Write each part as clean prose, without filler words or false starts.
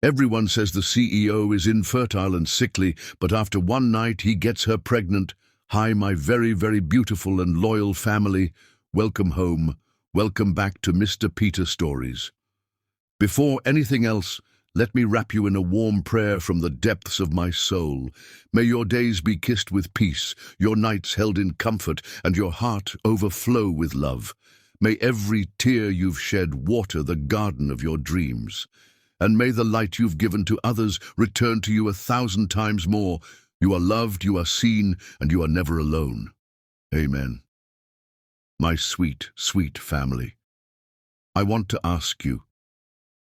Everyone says the CEO is infertile and sickly, but after one night he gets her pregnant. Hi, my very, very beautiful and loyal family. Welcome home. Welcome back to Mr. Peter Stories. Before anything else, let me wrap you in a warm prayer from the depths of my soul. May your days be kissed with peace, your nights held in comfort, and your heart overflow with love. May every tear you've shed water the garden of your dreams. And may the light you've given to others return to you 1,000 times more. You are loved, you are seen, and you are never alone. Amen. My sweet, sweet family, I want to ask you,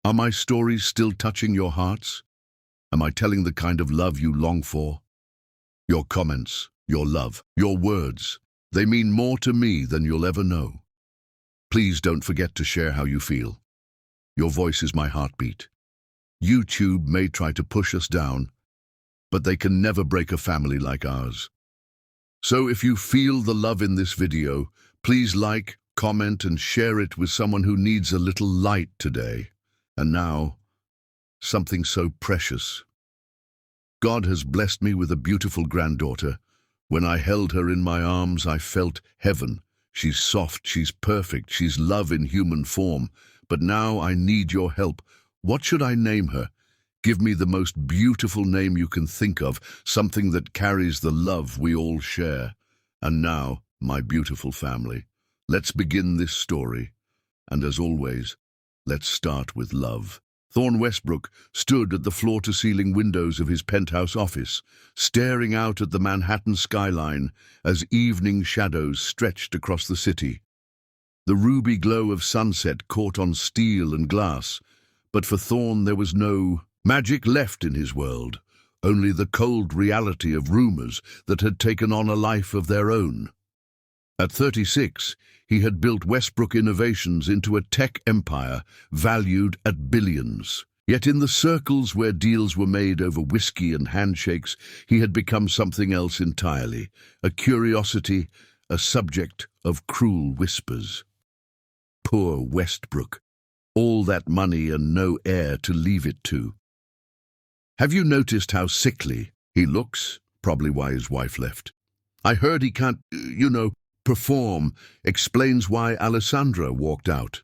are my stories still touching your hearts? Am I telling the kind of love you long for? Your comments, your love, your words, they mean more to me than you'll ever know. Please don't forget to share how you feel. Your voice is my heartbeat. YouTube may try to push us down, but they can never break a family like ours. So if you feel the love in this video, please like, comment, and share it with someone who needs a little light today. And now, something so precious. God has blessed me with a beautiful granddaughter. When I held her in my arms, I felt heaven. She's soft, she's perfect, she's love in human form. But now I need your help. What should I name her? Give me the most beautiful name you can think of, something that carries the love we all share. And now, my beautiful family, let's begin this story. And as always, let's start with love. Thorne Westbrook stood at the floor-to-ceiling windows of his penthouse office, staring out at the Manhattan skyline as evening shadows stretched across the city. The ruby glow of sunset caught on steel and glass, but for Thorne there was no magic left in his world, only the cold reality of rumors that had taken on a life of their own. At 36, he had built Westbrook Innovations into a tech empire valued at billions. Yet in the circles where deals were made over whiskey and handshakes, he had become something else entirely, a curiosity, a subject of cruel whispers. Poor Westbrook. All that money and no heir to leave it to. Have you noticed how sickly he looks? Probably why his wife left. I heard he can't, perform, explains why Alessandra walked out.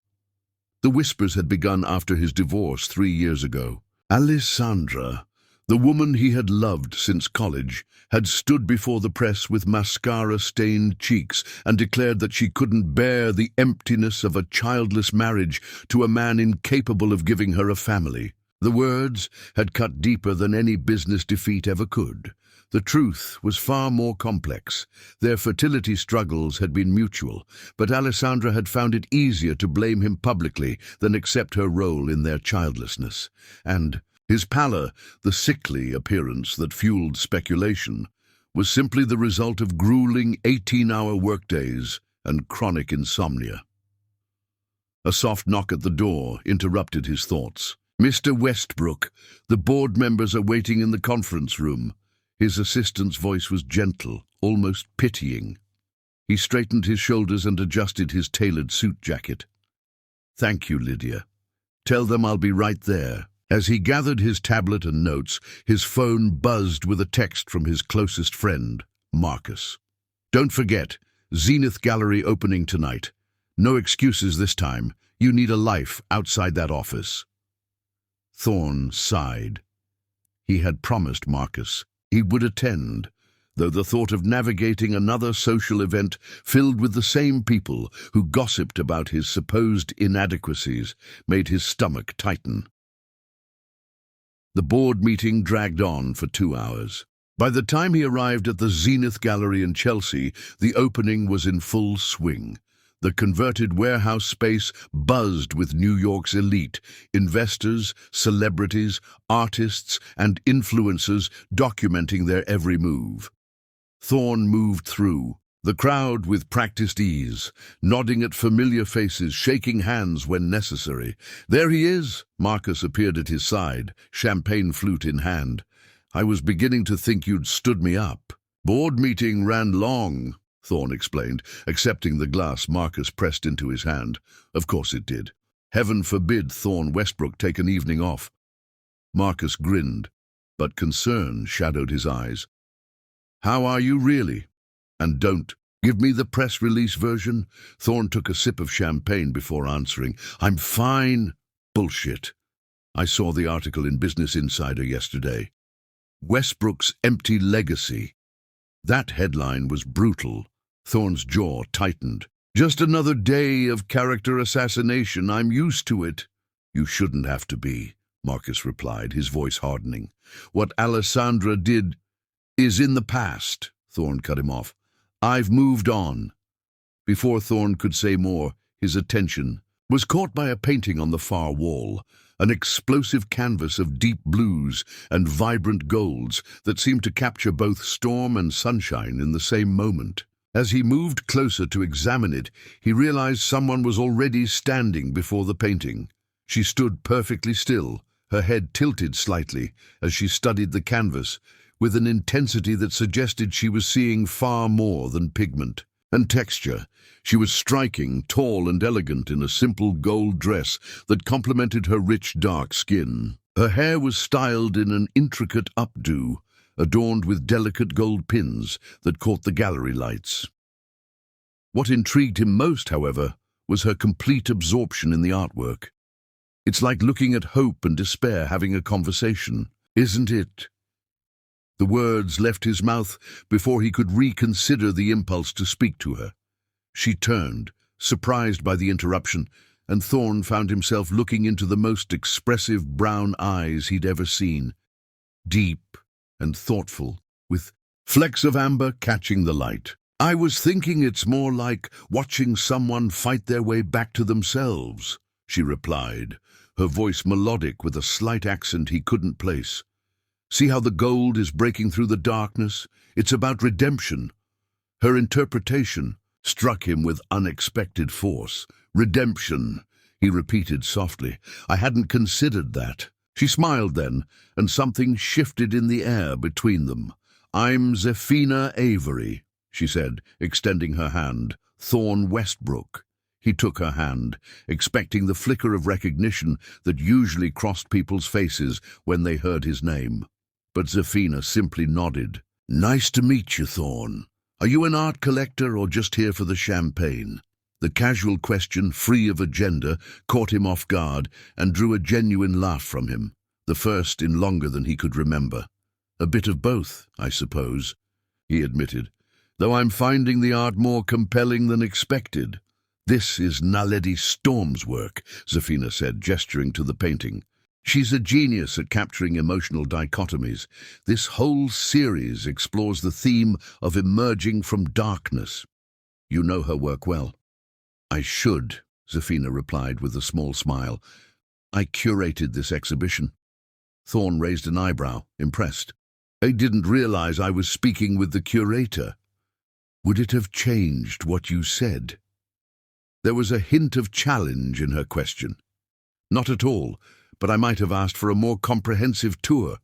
The whispers had begun after his divorce 3 years ago. Alessandra, the woman he had loved since college, had stood before the press with mascara-stained cheeks and declared that she couldn't bear the emptiness of a childless marriage to a man incapable of giving her a family. The words had cut deeper than any business defeat ever could. The truth was far more complex. Their fertility struggles had been mutual, but Alessandra had found it easier to blame him publicly than accept her role in their childlessness. And his pallor, the sickly appearance that fueled speculation, was simply the result of grueling 18-hour workdays and chronic insomnia. A soft knock at the door interrupted his thoughts. "Mr. Westbrook, the board members are waiting in the conference room." His assistant's voice was gentle, almost pitying. He straightened his shoulders and adjusted his tailored suit jacket. "Thank you, Lydia. Tell them I'll be right there." As he gathered his tablet and notes, his phone buzzed with a text from his closest friend, Marcus. "Don't forget, Zenith Gallery opening tonight. No excuses this time. You need a life outside that office." Thorne sighed. He had promised Marcus he would attend, though the thought of navigating another social event filled with the same people who gossiped about his supposed inadequacies made his stomach tighten. The board meeting dragged on for 2 hours. By the time he arrived at the Zenith Gallery in Chelsea, the opening was in full swing. The converted warehouse space buzzed with New York's elite, investors, celebrities, artists, and influencers documenting their every move. Thorne moved through, the crowd with practiced ease, nodding at familiar faces, shaking hands when necessary. "There he is!" Marcus appeared at his side, champagne flute in hand. "I was beginning to think you'd stood me up." "Board meeting ran long," Thorne explained, accepting the glass Marcus pressed into his hand. Of course it did. Heaven forbid Thorne Westbrook take an evening off. Marcus grinned, but concern shadowed his eyes. How are you really? And don't give me the press release version. Thorne took a sip of champagne before answering. I'm fine. Bullshit. I saw the article in Business Insider yesterday. Westbrook's empty legacy. That headline was brutal. Thorne's jaw tightened. Just another day of character assassination. I'm used to it. You shouldn't have to be, Marcus replied, his voice hardening. What Alessandra did is in the past, Thorne cut him off. I've moved on. Before Thorne could say more, his attention was caught by a painting on the far wall, an explosive canvas of deep blues and vibrant golds that seemed to capture both storm and sunshine in the same moment. As he moved closer to examine it, he realized someone was already standing before the painting. She stood perfectly still, her head tilted slightly as she studied the canvas, with an intensity that suggested she was seeing far more than pigment and texture. She was striking, tall and elegant in a simple gold dress that complemented her rich, dark skin. Her hair was styled in an intricate updo, adorned with delicate gold pins that caught the gallery lights. What intrigued him most, however, was her complete absorption in the artwork. It's like looking at hope and despair having a conversation, isn't it? The words left his mouth before he could reconsider the impulse to speak to her. She turned, surprised by the interruption, and Thorne found himself looking into the most expressive brown eyes he'd ever seen, deep and thoughtful, with flecks of amber catching the light. I was thinking it's more like watching someone fight their way back to themselves, she replied, her voice melodic with a slight accent he couldn't place. See how the gold is breaking through the darkness? It's about redemption. Her interpretation struck him with unexpected force. Redemption, he repeated softly. I hadn't considered that. She smiled then, and something shifted in the air between them. I'm Zephina Avery, she said, extending her hand. Thorne Westbrook. He took her hand, expecting the flicker of recognition that usually crossed people's faces when they heard his name. But Zephina simply nodded. Nice to meet you, Thorne. Are you an art collector or just here for the champagne? The casual question, free of agenda, caught him off guard and drew a genuine laugh from him, the first in longer than he could remember. A bit of both, I suppose, he admitted, though I'm finding the art more compelling than expected. This is Naledi Storm's work, Zephina said, gesturing to the painting. She's a genius at capturing emotional dichotomies. This whole series explores the theme of emerging from darkness. You know her work well. I should, Zephina replied with a small smile. I curated this exhibition. Thorne raised an eyebrow, impressed. I didn't realize I was speaking with the curator. Would it have changed what you said? There was a hint of challenge in her question. Not at all, but I might have asked for a more comprehensive tour.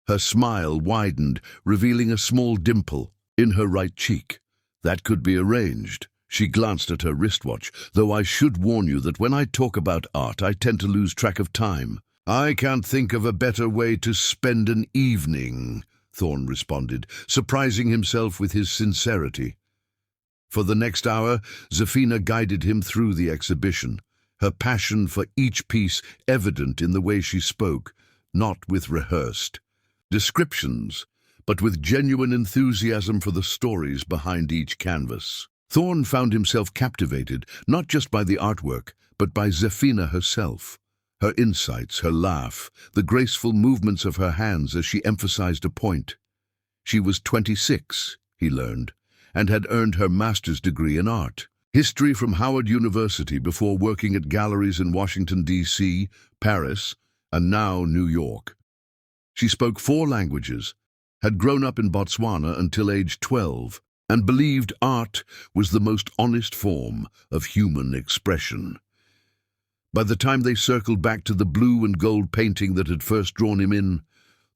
Her smile widened, revealing a small dimple in her right cheek. That could be arranged. She glanced at her wristwatch, though I should warn you that when I talk about art, I tend to lose track of time. I can't think of a better way to spend an evening, Thorne responded, surprising himself with his sincerity. For the next hour, Zephina guided him through the exhibition, her passion for each piece evident in the way she spoke, not with rehearsed descriptions, but with genuine enthusiasm for the stories behind each canvas. Thorne found himself captivated, not just by the artwork, but by Zephina herself. Her insights, her laugh, the graceful movements of her hands as she emphasized a point. She was 26, he learned, and had earned her master's degree in art. History from Howard University before working at galleries in Washington, D.C., Paris, and now New York. She spoke 4 languages, had grown up in Botswana until age 12, and believed art was the most honest form of human expression. By the time they circled back to the blue and gold painting that had first drawn him in,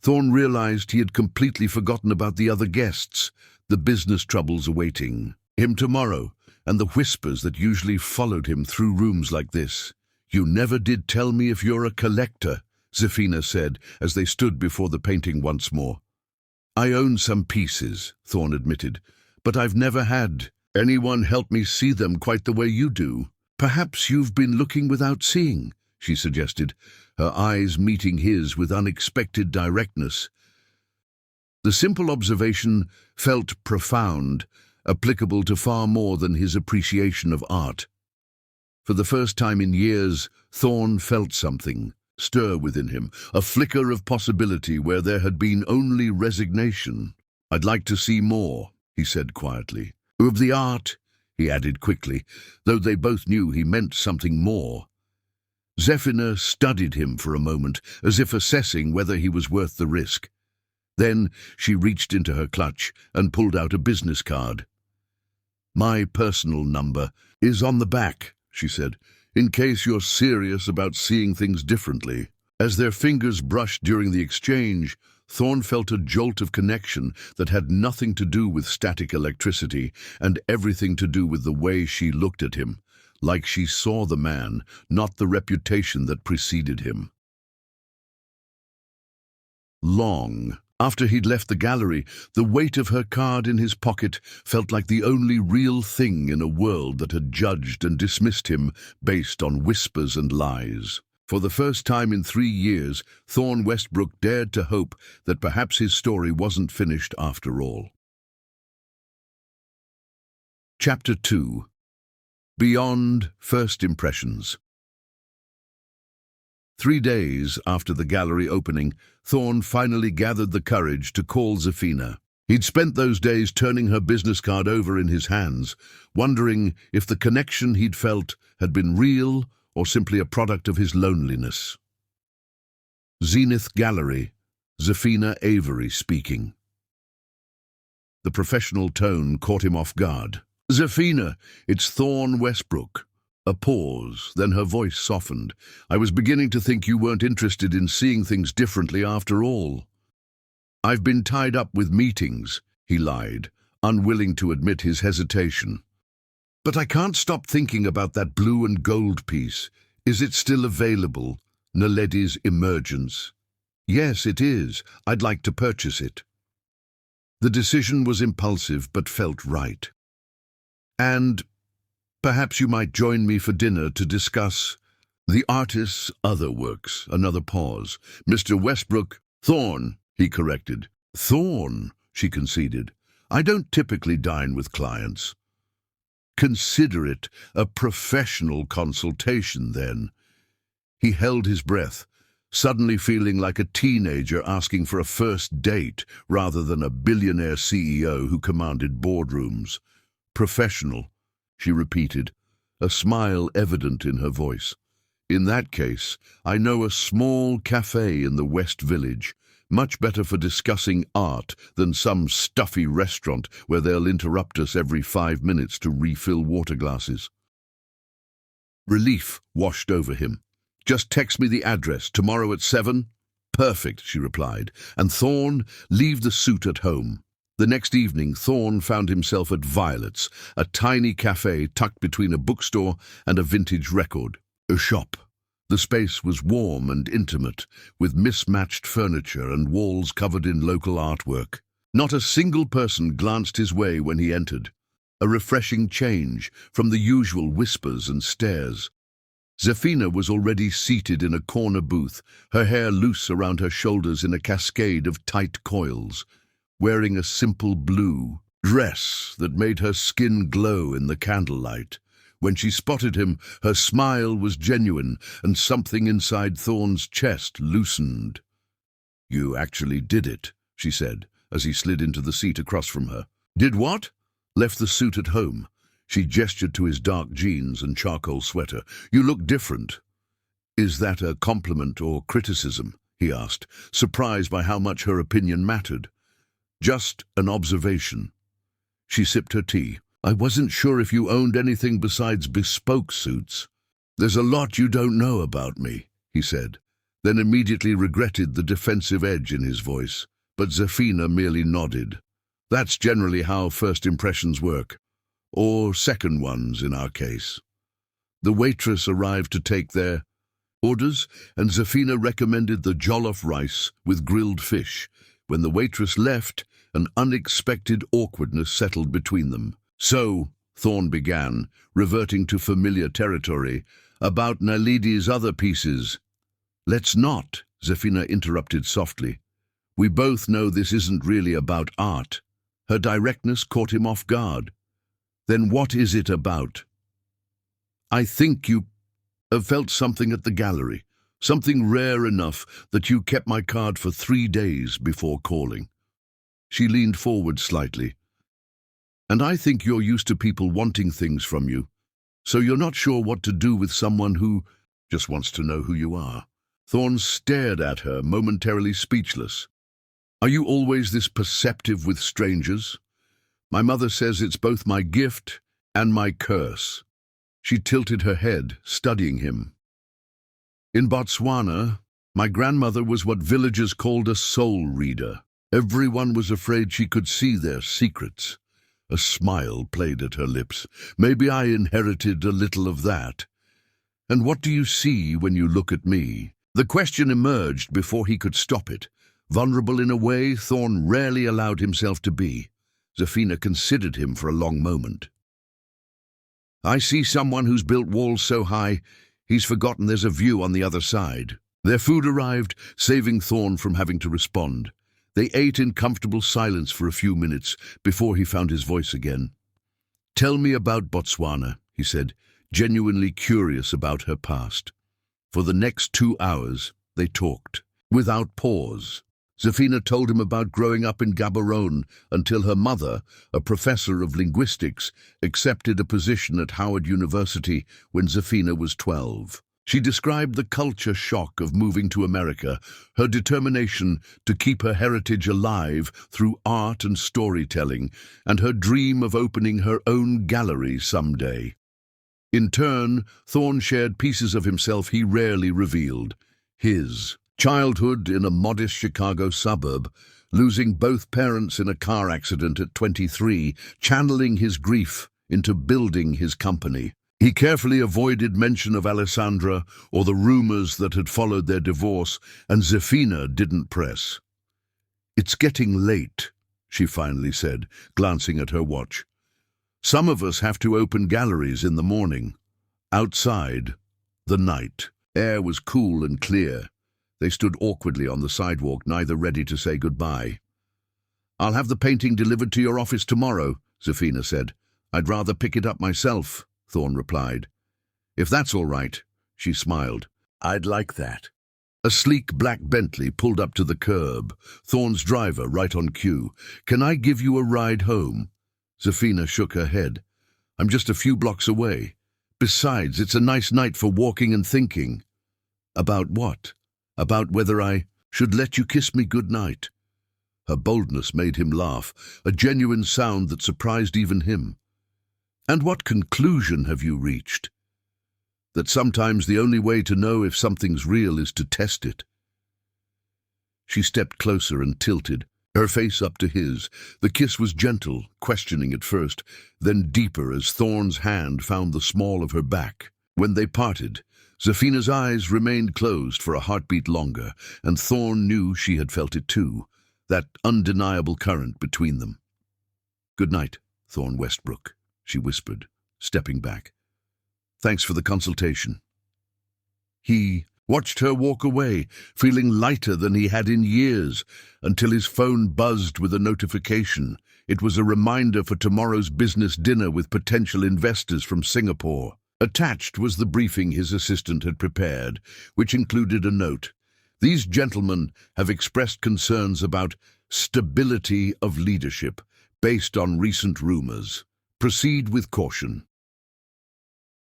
Thorne realized he had completely forgotten about the other guests, the business troubles awaiting him tomorrow, and the whispers that usually followed him through rooms like this. You never did tell me if you're a collector, Zefina said as they stood before the painting once more. I own some pieces, Thorn admitted, but I've never had anyone help me see them quite the way you do. Perhaps you've been looking without seeing, she suggested, her eyes meeting his with unexpected directness. The simple observation felt profound, applicable to far more than his appreciation of art. For the first time in years, Thorn felt something stir within him, a flicker of possibility where there had been only resignation. I'd like to see more, he said quietly. Of the art, he added quickly, though they both knew he meant something more. Zefina studied him for a moment, as if assessing whether he was worth the risk. Then she reached into her clutch and pulled out a business card. My personal number is on the back, she said, in case you're serious about seeing things differently. As their fingers brushed during the exchange, Thorn felt a jolt of connection that had nothing to do with static electricity and everything to do with the way she looked at him, like she saw the man, not the reputation that preceded him. Long after he'd left the gallery, the weight of her card in his pocket felt like the only real thing in a world that had judged and dismissed him based on whispers and lies. For the first time in 3 years, Thorn Westbrook dared to hope that perhaps his story wasn't finished after all. Chapter 2. Beyond First Impressions. 3 days after the gallery opening, Thorn finally gathered the courage to call Zefina. He'd spent those days turning her business card over in his hands, wondering if the connection he'd felt had been real or simply a product of his loneliness. Zenith Gallery, Zefina Avery speaking. The professional tone caught him off guard. Zefina, it's Thorn Westbrook. A pause, then her voice softened. I was beginning to think you weren't interested in seeing things differently after all. I've been tied up with meetings, he lied, unwilling to admit his hesitation. But I can't stop thinking about that blue and gold piece. Is it still available? Naledi's Emergence. Yes, it is. I'd like to purchase it. The decision was impulsive but felt right. And perhaps you might join me for dinner to discuss the artist's other works. Another pause. Mr. Westbrook, Thorn, he corrected. Thorn, she conceded. I don't typically dine with clients. Consider it a professional consultation, then. He held his breath, suddenly feeling like a teenager asking for a first date rather than a billionaire CEO who commanded boardrooms. Professional, she repeated, a smile evident in her voice. In that case, I know a small cafe in the West Village, much better for discussing art than some stuffy restaurant where they'll interrupt us every 5 minutes to refill water glasses. Relief washed over him. Just text me the address, tomorrow at 7? Perfect, she replied. And Thorn, leave the suit at home. The next evening, Thorn found himself at Violet's, a tiny cafe tucked between a bookstore and a vintage record shop. The space was warm and intimate, with mismatched furniture and walls covered in local artwork. Not a single person glanced his way when he entered. A refreshing change from the usual whispers and stares. Zefina was already seated in a corner booth, her hair loose around her shoulders in a cascade of tight coils, wearing a simple blue dress that made her skin glow in the candlelight. When she spotted him, her smile was genuine, and something inside Thorn's chest loosened. You actually did it, she said, as he slid into the seat across from her. Did what? Left the suit at home. She gestured to his dark jeans and charcoal sweater. You look different. Is that a compliment or criticism? He asked, surprised by how much her opinion mattered. Just an observation. She sipped her tea. I wasn't sure if you owned anything besides bespoke suits. There's a lot you don't know about me, he said, then immediately regretted the defensive edge in his voice. But Zefina merely nodded. That's generally how first impressions work. Or second ones in our case. The waitress arrived to take their orders, and Zafina recommended the jollof rice with grilled fish. When the waitress left, an unexpected awkwardness settled between them. "So," Thorn began, reverting to familiar territory, "about Nalidi's other pieces." "Let's not," Zafina interrupted softly. "We both know this isn't really about art." Her directness caught him off guard. "Then what is it about?" "I think you have felt something at the gallery, something rare enough that you kept my card for 3 days before calling." She leaned forward slightly. "And I think you're used to people wanting things from you, so you're not sure what to do with someone who just wants to know who you are." Thorn stared at her, momentarily speechless. "Are you always this perceptive with strangers? My mother says it's both my gift and my curse." She tilted her head, studying him. "In Botswana, my grandmother was what villagers called a soul reader. Everyone was afraid she could see their secrets." A smile played at her lips. "Maybe I inherited a little of that. And what do you see when you look at me?" The question emerged before he could stop it. Vulnerable in a way Thorn rarely allowed himself to be. Zafina considered him for a long moment. "I see someone who's built walls so high, he's forgotten there's a view on the other side." Their food arrived, saving Thorn from having to respond. They ate in comfortable silence for a few minutes before he found his voice again. "Tell me about Botswana," he said, genuinely curious about her past. For the next 2 hours, they talked, without pause. Zafina told him about growing up in Gaborone until her mother, a professor of linguistics, accepted a position at Howard University when Zafina was 12. She described the culture shock of moving to America, her determination to keep her heritage alive through art and storytelling, and her dream of opening her own gallery someday. In turn, Thorn shared pieces of himself he rarely revealed. His childhood in a modest Chicago suburb, losing both parents in a car accident at 23, channeling his grief into building his company. He carefully avoided mention of Alessandra or the rumors that had followed their divorce, and Zafina didn't press. "It's getting late," she finally said, glancing at her watch. "Some of us have to open galleries in the morning." Outside, the night air was cool and clear. They stood awkwardly on the sidewalk, neither ready to say goodbye. "I'll have the painting delivered to your office tomorrow," Zafina said. "I'd rather pick it up myself," Thorn replied. "If that's all right," she smiled. "I'd like that." A sleek black Bentley pulled up to the curb, Thorn's driver right on cue. "Can I give you a ride home?" Zafina shook her head. "I'm just a few blocks away. Besides, it's a nice night for walking and thinking." "About what?" "About whether I should let you kiss me good night." Her boldness made him laugh, a genuine sound that surprised even him. "And what conclusion have you reached?" "That sometimes the only way to know if something's real is to test it." She stepped closer and tilted, her face up to his. The kiss was gentle, questioning at first, then deeper as Thorn's hand found the small of her back. When they parted, Zafina's eyes remained closed for a heartbeat longer, and Thorn knew she had felt it too, that undeniable current between them. "Good night, Thorn Westbrook," she whispered, stepping back. "Thanks for the consultation." He watched her walk away, feeling lighter than he had in years, until his phone buzzed with a notification. It was a reminder for tomorrow's business dinner with potential investors from Singapore. Attached was the briefing his assistant had prepared, which included a note. "These gentlemen have expressed concerns about stability of leadership based on recent rumors. Proceed with caution."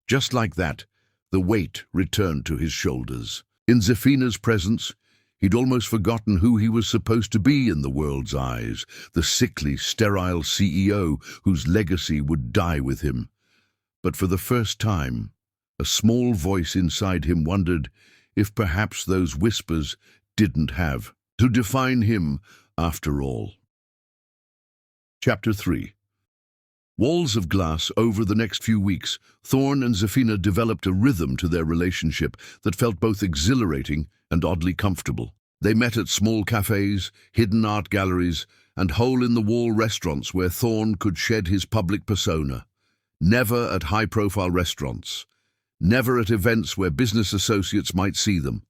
Just like that, the weight returned to his shoulders. In Zafina's presence, he'd almost forgotten who he was supposed to be in the world's eyes, the sickly, sterile CEO whose legacy would die with him. But for the first time, a small voice inside him wondered if perhaps those whispers didn't have to define him after all. Chapter 3. Walls of glass. Over the next few weeks, Thorn and Zafina developed a rhythm to their relationship that felt both exhilarating and oddly comfortable. They met at small cafes, hidden art galleries, and hole-in-the-wall restaurants where Thorn could shed his public persona. Never at high-profile restaurants. Never at events where business associates might see them.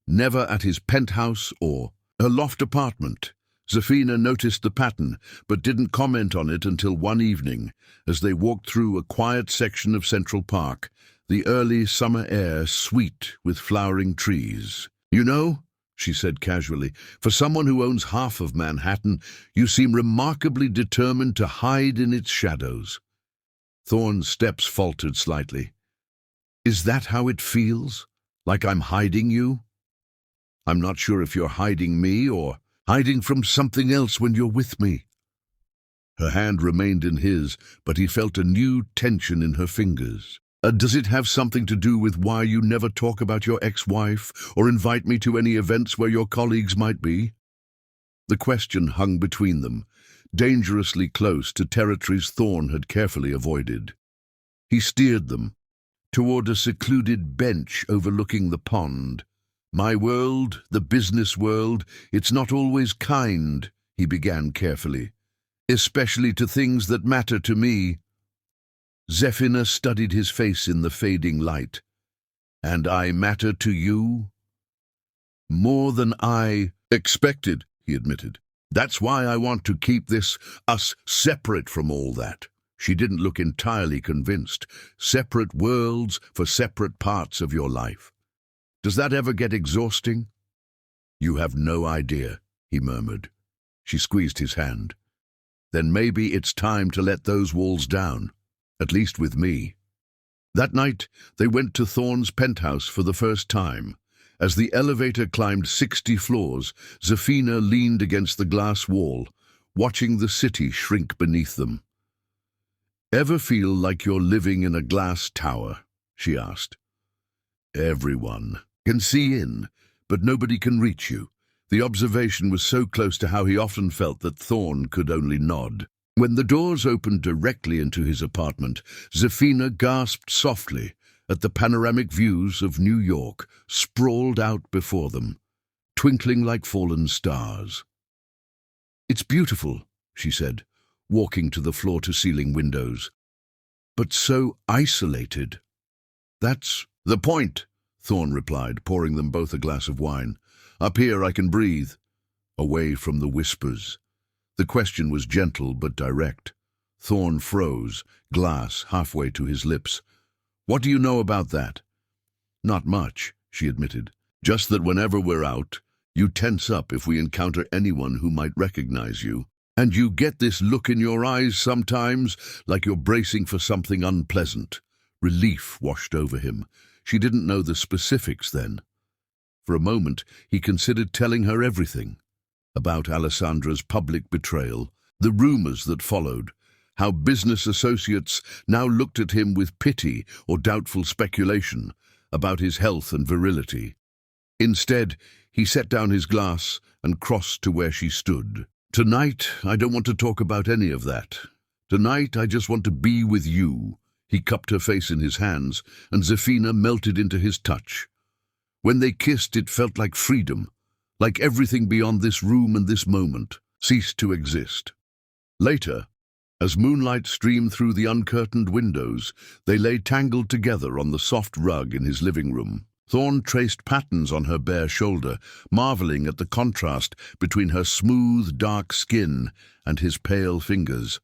Never at his penthouse or her loft apartment. Zafina noticed the pattern, but didn't comment on it until one evening, as they walked through a quiet section of Central Park, the early summer air sweet with flowering trees. "You know," she said casually, "for someone who owns half of Manhattan, you seem remarkably determined to hide in its shadows." Thorn's steps faltered slightly. "Is that how it feels? Like I'm hiding you?" "I'm not sure if you're hiding me or hiding from something else when you're with me." Her hand remained in his, but he felt a new tension in her fingers. Does it have something to do with why you never talk about your ex-wife or invite me to any events where your colleagues might be?" The question hung between them, dangerously close to territories Thorn had carefully avoided. He steered them toward a secluded bench overlooking the pond. "My world, the business world, it's not always kind," he began carefully, "especially to things that matter to me." Zafina studied his face in the fading light. "And I matter to you?" "More than I expected," he admitted. "That's why I want to keep us separate from all that." She didn't look entirely convinced. "Separate worlds for separate parts of your life. Does that ever get exhausting?" "You have no idea," he murmured. She squeezed his hand. "Then maybe it's time to let those walls down, at least with me." That night, they went to Thorn's penthouse for the first time. As the elevator climbed 60 floors, Zafina leaned against the glass wall, watching the city shrink beneath them. "Ever feel like you're living in a glass tower?" she asked. "Everyone can see in, but nobody can reach you." The observation was so close to how he often felt that Thorn could only nod. When the doors opened directly into his apartment, Zafina gasped softly at the panoramic views of New York sprawled out before them, twinkling like fallen stars. "It's beautiful," she said, walking to the floor-to-ceiling windows. "But so isolated." "That's the point," Thorn replied, pouring them both a glass of wine. "Up here I can breathe, away from the whispers." The question was gentle but direct. Thorn froze, glass halfway to his lips. "What do you know about that?" "Not much," she admitted. "Just that whenever we're out, you tense up if we encounter anyone who might recognize you. And you get this look in your eyes sometimes, like you're bracing for something unpleasant." Relief washed over him. She didn't know the specifics then. For a moment, he considered telling her everything. About Alessandra's public betrayal, the rumors that followed, how business associates now looked at him with pity or doubtful speculation about his health and virility. Instead, he set down his glass and crossed to where she stood. "Tonight, I don't want to talk about any of that. Tonight, I just want to be with you." He cupped her face in his hands, and Zafina melted into his touch. When they kissed, it felt like freedom, like everything beyond this room and this moment ceased to exist. Later, as moonlight streamed through the uncurtained windows, they lay tangled together on the soft rug in his living room. Thorn traced patterns on her bare shoulder, marveling at the contrast between her smooth, dark skin and his pale fingers.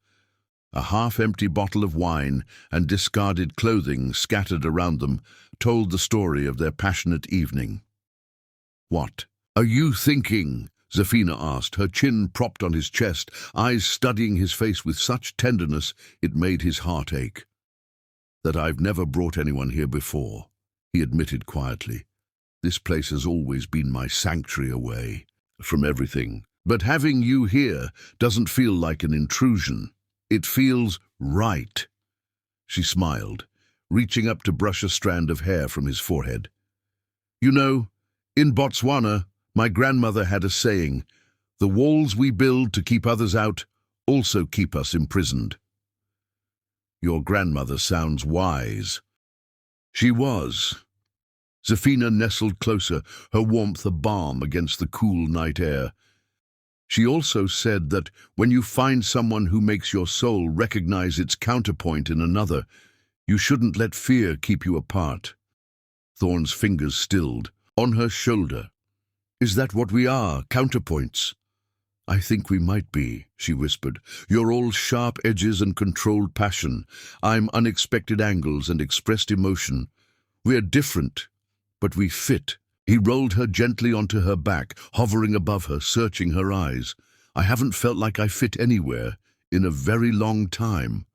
A half-empty bottle of wine and discarded clothing scattered around them told the story of their passionate evening. "What are you thinking?" Zafina asked, her chin propped on his chest, eyes studying his face with such tenderness it made his heart ache. "That I've never brought anyone here before," he admitted quietly. "This place has always been my sanctuary away from everything. But having you here doesn't feel like an intrusion. It feels right." She smiled, reaching up to brush a strand of hair from his forehead. "You know, in Botswana, my grandmother had a saying, 'The walls we build to keep others out also keep us imprisoned.'" Your grandmother sounds wise. She was. Zafina nestled closer, her warmth a balm against the cool night air. She also said that when you find someone who makes your soul recognize its counterpoint in another, you shouldn't let fear keep you apart. Thorn's fingers stilled, on her shoulder. Is that what we are, counterpoints? I think we might be, she whispered. You're all sharp edges and controlled passion. I'm unexpected angles and expressed emotion. We're different, but we fit. He rolled her gently onto her back, hovering above her, searching her eyes. I haven't felt like I fit anywhere in a very long time.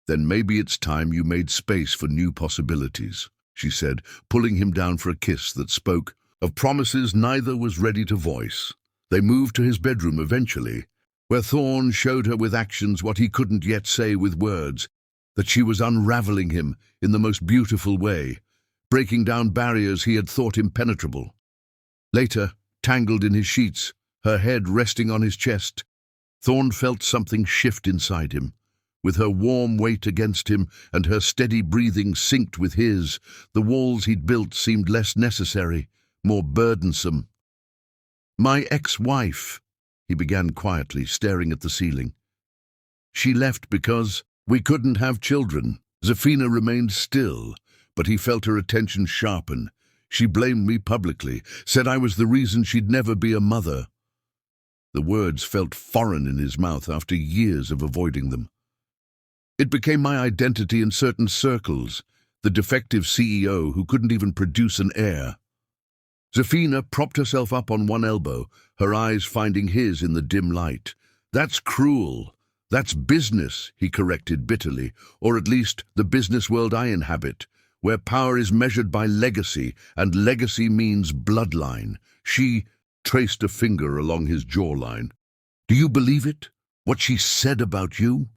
Then maybe it's time you made space for new possibilities, she said, pulling him down for a kiss that spoke of promises neither was ready to voice. They moved to his bedroom eventually, where Thorn showed her with actions what he couldn't yet say with words, that she was unraveling him in the most beautiful way, breaking down barriers he had thought impenetrable. Later, tangled in his sheets, her head resting on his chest, Thorn felt something shift inside him. With her warm weight against him and her steady breathing synced with his, the walls he'd built seemed less necessary, more burdensome. My ex-wife, he began quietly, staring at the ceiling. She left because we couldn't have children. Zafina remained still, but he felt her attention sharpen. She blamed me publicly, said I was the reason she'd never be a mother. The words felt foreign in his mouth after years of avoiding them. It became my identity in certain circles, the defective CEO who couldn't even produce an heir. Zafina propped herself up on one elbow, her eyes finding his in the dim light. That's cruel. That's business, he corrected bitterly, or at least the business world I inhabit, where power is measured by legacy, and legacy means bloodline. She traced a finger along his jawline. Do you believe it? What she said about you?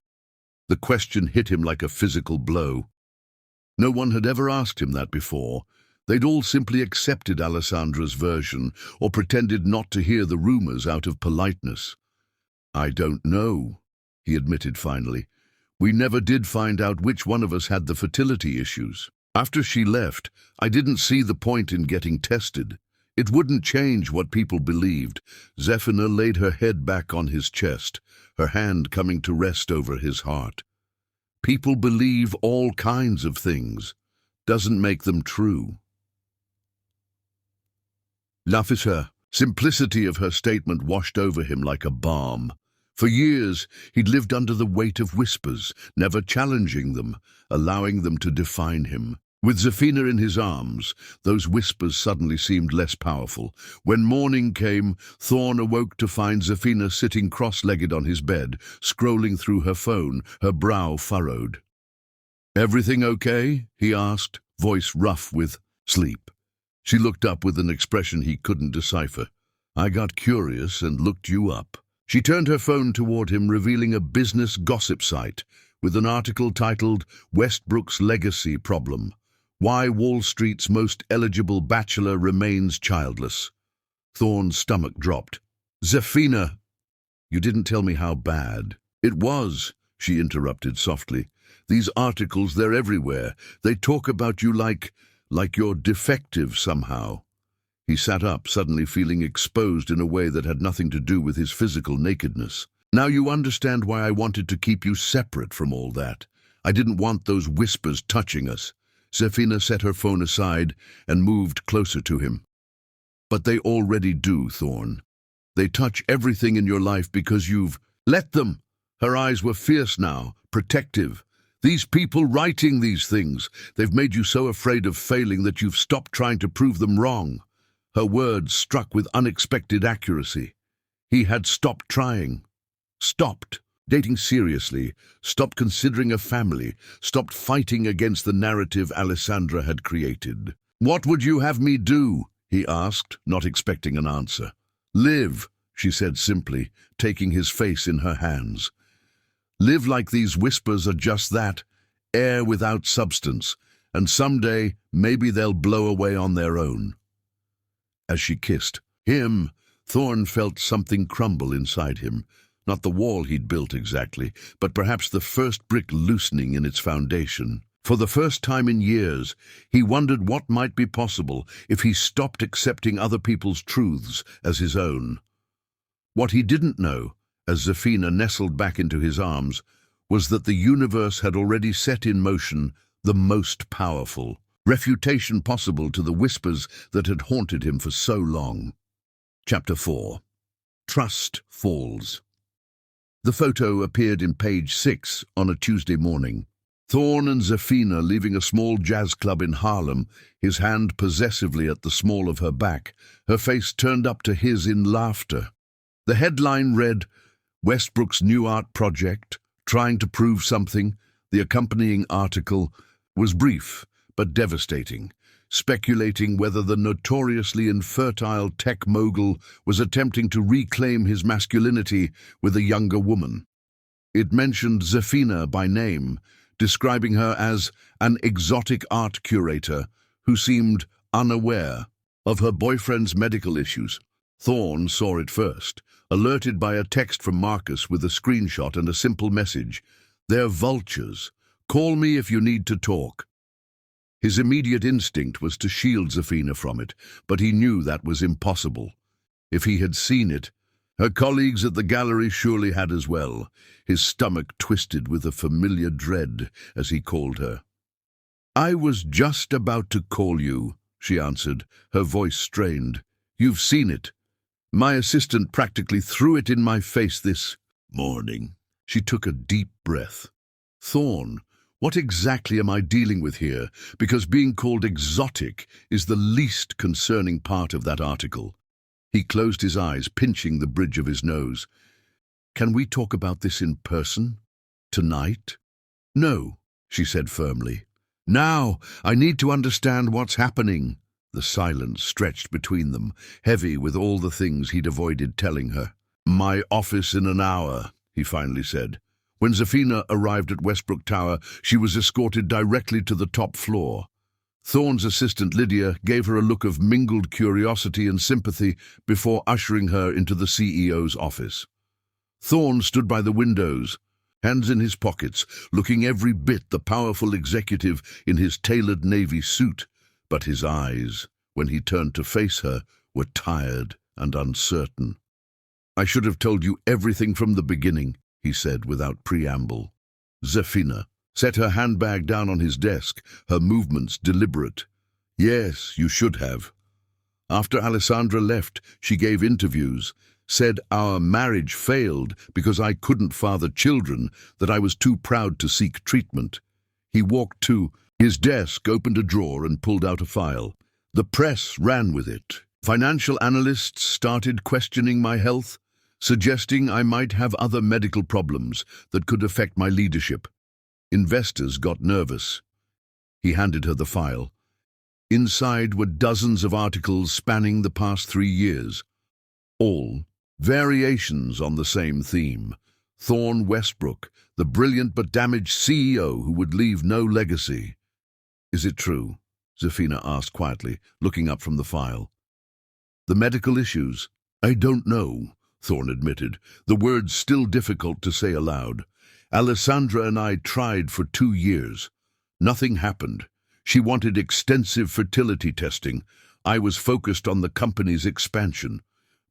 The question hit him like a physical blow. No one had ever asked him that before. They'd all simply accepted Alessandra's version or pretended not to hear the rumors out of politeness. I don't know, he admitted finally. We never did find out which one of us had the fertility issues. After she left, I didn't see the point in getting tested. It wouldn't change what people believed. Zafina laid her head back on his chest, her hand coming to rest over his heart. People believe all kinds of things. Doesn't make them true. Lafisher, simplicity of her statement washed over him like a balm. For years, he'd lived under the weight of whispers, never challenging them, allowing them to define him. With Zafina in his arms, those whispers suddenly seemed less powerful. When morning came, Thorn awoke to find Zafina sitting cross-legged on his bed, scrolling through her phone, her brow furrowed. Everything okay? He asked, voice rough with sleep. She looked up with an expression he couldn't decipher. I got curious and looked you up. She turned her phone toward him, revealing a business gossip site with an article titled Westbrook's Legacy Problem. Why Wall Street's most eligible bachelor remains childless. Thorn's stomach dropped. Zafina! You didn't tell me how bad. It was, she interrupted softly. These articles, they're everywhere. They talk about you like you're defective somehow. He sat up, suddenly feeling exposed in a way that had nothing to do with his physical nakedness. Now you understand why I wanted to keep you separate from all that. I didn't want those whispers touching us. Zafina set her phone aside and moved closer to him. But they already do, Thorn. They touch everything in your life because you've let them. Her eyes were fierce now, protective. These people writing these things, they've made you so afraid of failing that you've stopped trying to prove them wrong. Her words struck with unexpected accuracy. He had stopped trying. Stopped dating seriously, stopped considering a family, stopped fighting against the narrative Alessandra had created. What would you have me do? He asked, not expecting an answer. Live, she said simply, taking his face in her hands. Live like these whispers are just that, air without substance, and someday maybe they'll blow away on their own. As she kissed him, Thorn felt something crumble inside him, Not the wall he'd built exactly, but perhaps the first brick loosening in its foundation. For the first time in years, he wondered what might be possible if he stopped accepting other people's truths as his own. What he didn't know, as Zafina nestled back into his arms, was that the universe had already set in motion the most powerful refutation possible to the whispers that had haunted him for so long. Chapter 4. Trust Falls. The photo appeared in page 6 on a Tuesday morning. Thorn and Zafina leaving a small jazz club in Harlem, his hand possessively at the small of her back, her face turned up to his in laughter. The headline read, "Westbrook's new art project, trying to prove something." The accompanying article was brief but devastating, speculating whether the notoriously infertile tech mogul was attempting to reclaim his masculinity with a younger woman. It mentioned Zafina by name, describing her as an exotic art curator who seemed unaware of her boyfriend's medical issues. Thorn saw it first, alerted by a text from Marcus with a screenshot and a simple message, "They're vultures. Call me if you need to talk." His immediate instinct was to shield Zafina from it, but he knew that was impossible. If he had seen it, her colleagues at the gallery surely had as well. His stomach twisted with a familiar dread as he called her. "I was just about to call you," she answered, her voice strained. "You've seen it. My assistant practically threw it in my face this morning." She took a deep breath. "Thorn, what exactly am I dealing with here? Because being called exotic is the least concerning part of that article." He closed his eyes, pinching the bridge of his nose. "Can we talk about this in person? Tonight?" "No," she said firmly. "Now, I need to understand what's happening." The silence stretched between them, heavy with all the things he'd avoided telling her. "My office in an hour," he finally said. When Zafina arrived at Westbrook Tower, she was escorted directly to the top floor. Thorn's assistant Lydia gave her a look of mingled curiosity and sympathy before ushering her into the CEO's office. Thorn stood by the windows, hands in his pockets, looking every bit the powerful executive in his tailored navy suit, but his eyes, when he turned to face her, were tired and uncertain. "I should have told you everything from the beginning," he said without preamble. Zafina set her handbag down on his desk, her movements deliberate. "Yes, you should have. After Alessandra left, she gave interviews, said our marriage failed because I couldn't father children, that I was too proud to seek treatment." He walked to his desk, opened a drawer and pulled out a file. "The press ran with it. Financial analysts started questioning my health, suggesting I might have other medical problems that could affect my leadership. Investors got nervous." He handed her the file. Inside were dozens of articles spanning the past 3 years, all variations on the same theme. Thorn Westbrook, the brilliant but damaged CEO who would leave no legacy. "Is it true?" Zafina asked quietly, looking up from the file. "The medical issues? I don't know," Thorn admitted, the words still difficult to say aloud. "Alessandra and I tried for 2 years. Nothing happened. She wanted extensive fertility testing. I was focused on the company's expansion.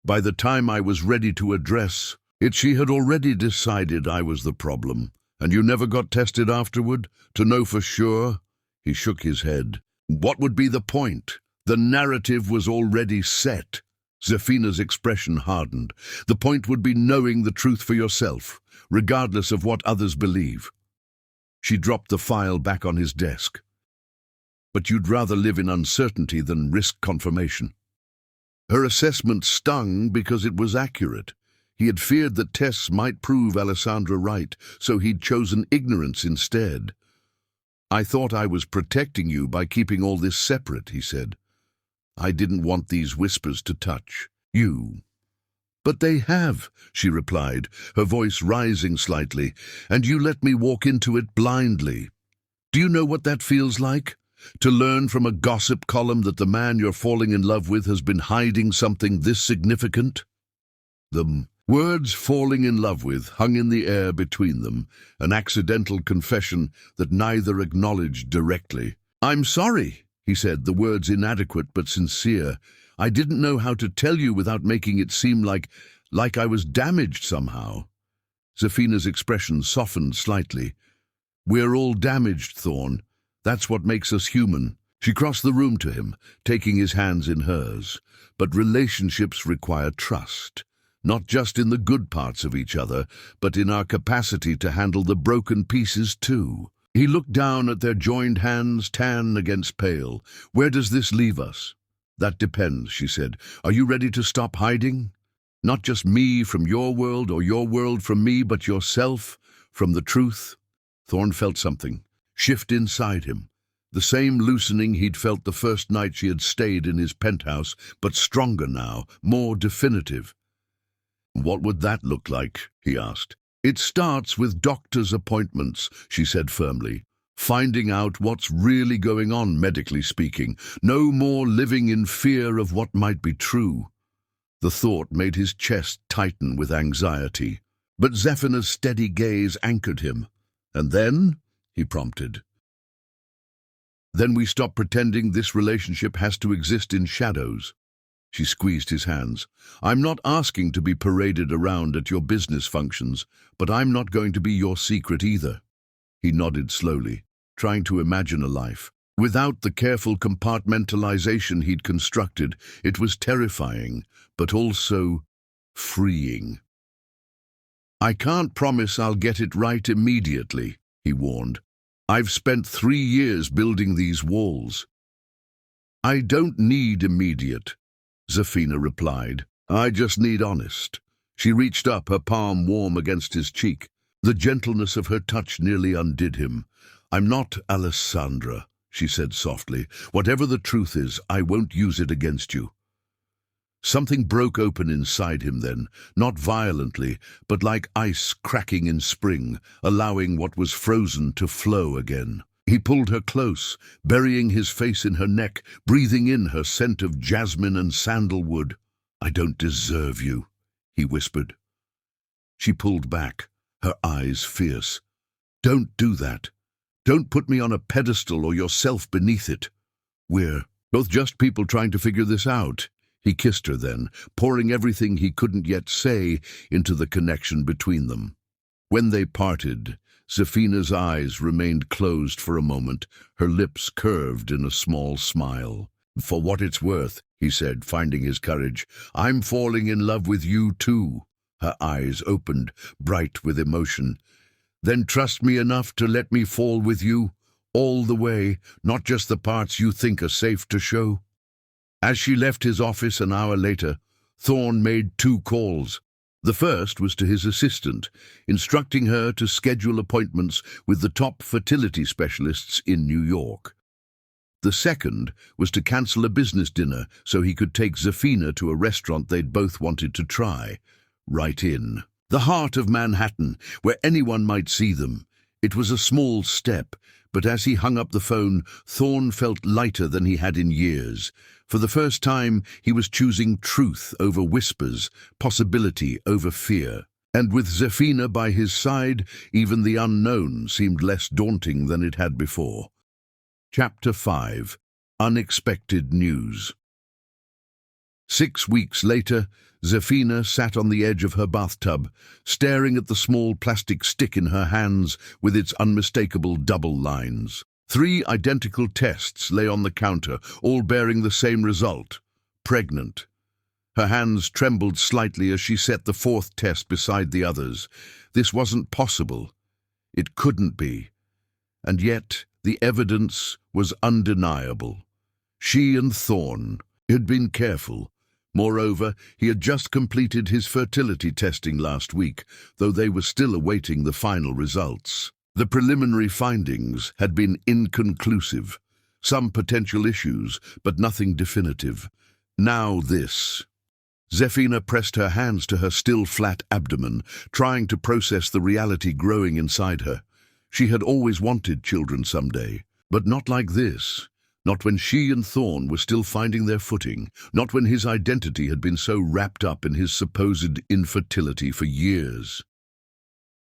By the time I was ready to address it, she had already decided I was the problem. And you never got tested afterward, to know for sure?" He shook his head. "What would be the point? The narrative was already set." Zafina's expression hardened. "The point would be knowing the truth for yourself, regardless of what others believe." She dropped the file back on his desk. "But you'd rather live in uncertainty than risk confirmation." Her assessment stung because it was accurate. He had feared that tests might prove Alessandra right, so he'd chosen ignorance instead. "I thought I was protecting you by keeping all this separate," he said. "I didn't want these whispers to touch you." "But they have," she replied, her voice rising slightly, "and you let me walk into it blindly. Do you know what that feels like? To learn from a gossip column that the man you're falling in love with has been hiding something this significant?" The Words falling in love with hung in the air between them, an accidental confession that neither acknowledged directly. "I'm sorry," he said, the words inadequate but sincere. "I didn't know how to tell you without making it seem like I was damaged somehow." Zafina's expression softened slightly. "We're all damaged, Thorn. That's what makes us human." She crossed the room to him, taking his hands in hers. But relationships require trust. Not just in the good parts of each other, but in our capacity to handle the broken pieces too. He looked down at their joined hands, tan against pale. "Where does this leave us?" "That depends," she said. "Are you ready to stop hiding? Not just me from your world or your world from me, but yourself from the truth?" Thorn felt something shift inside him. The same loosening he'd felt the first night she had stayed in his penthouse, but stronger now, more definitive. "What would that look like?" he asked. "It starts with doctor's appointments," she said firmly. "Finding out what's really going on, medically speaking. No more living in fear of what might be true." The thought made his chest tighten with anxiety. But Zafina's steady gaze anchored him. "And then?" he prompted. "Then we stop pretending this relationship has to exist in shadows." She squeezed his hands. "I'm not asking to be paraded around at your business functions, but I'm not going to be your secret either." He nodded slowly, trying to imagine a life. Without the careful compartmentalization he'd constructed, it was terrifying, but also freeing. "I can't promise I'll get it right immediately," he warned. "I've spent 3 years building these walls." "I don't need immediate," Zafina replied. "I just need honest." She reached up, her palm warm against his cheek. The gentleness of her touch nearly undid him. "I'm not Alessandra," she said softly. "Whatever the truth is, I won't use it against you." Something broke open inside him then, not violently, but like ice cracking in spring, allowing what was frozen to flow again. He pulled her close, burying his face in her neck, breathing in her scent of jasmine and sandalwood. "I don't deserve you," he whispered. She pulled back, her eyes fierce. "Don't do that. Don't put me on a pedestal or yourself beneath it. We're both just people trying to figure this out." He kissed her then, pouring everything he couldn't yet say into the connection between them. When they parted, Zafina's eyes remained closed for a moment, her lips curved in a small smile. "For what it's worth," he said, finding his courage, "I'm falling in love with you too." Her eyes opened, bright with emotion. "Then trust me enough to let me fall with you, all the way, not just the parts you think are safe to show." As she left his office an hour later, Thorn made 2 calls. The first was to his assistant, instructing her to schedule appointments with the top fertility specialists in New York. The second was to cancel a business dinner so he could take Zafina to a restaurant they'd both wanted to try. Right in the heart of Manhattan, where anyone might see them. It was a small step, but as he hung up the phone, Thorn felt lighter than he had in years. For the first time, he was choosing truth over whispers, possibility over fear. And with Zafina by his side, even the unknown seemed less daunting than it had before. Chapter 5. Unexpected News. 6 weeks later, Zafina sat on the edge of her bathtub, staring at the small plastic stick in her hands with its unmistakable double lines. 3 identical tests lay on the counter, all bearing the same result: pregnant. Her hands trembled slightly as she set the 4th test beside the others. This wasn't possible. It couldn't be. And yet the evidence was undeniable. She and Thorn had been careful. Moreover, he had just completed his fertility testing last week, though they were still awaiting the final results. The preliminary findings had been inconclusive. Some potential issues, but nothing definitive. Now this. Zafina pressed her hands to her still flat abdomen, trying to process the reality growing inside her. She had always wanted children someday, but not like this. Not when she and Thorn were still finding their footing, not when his identity had been so wrapped up in his supposed infertility for years.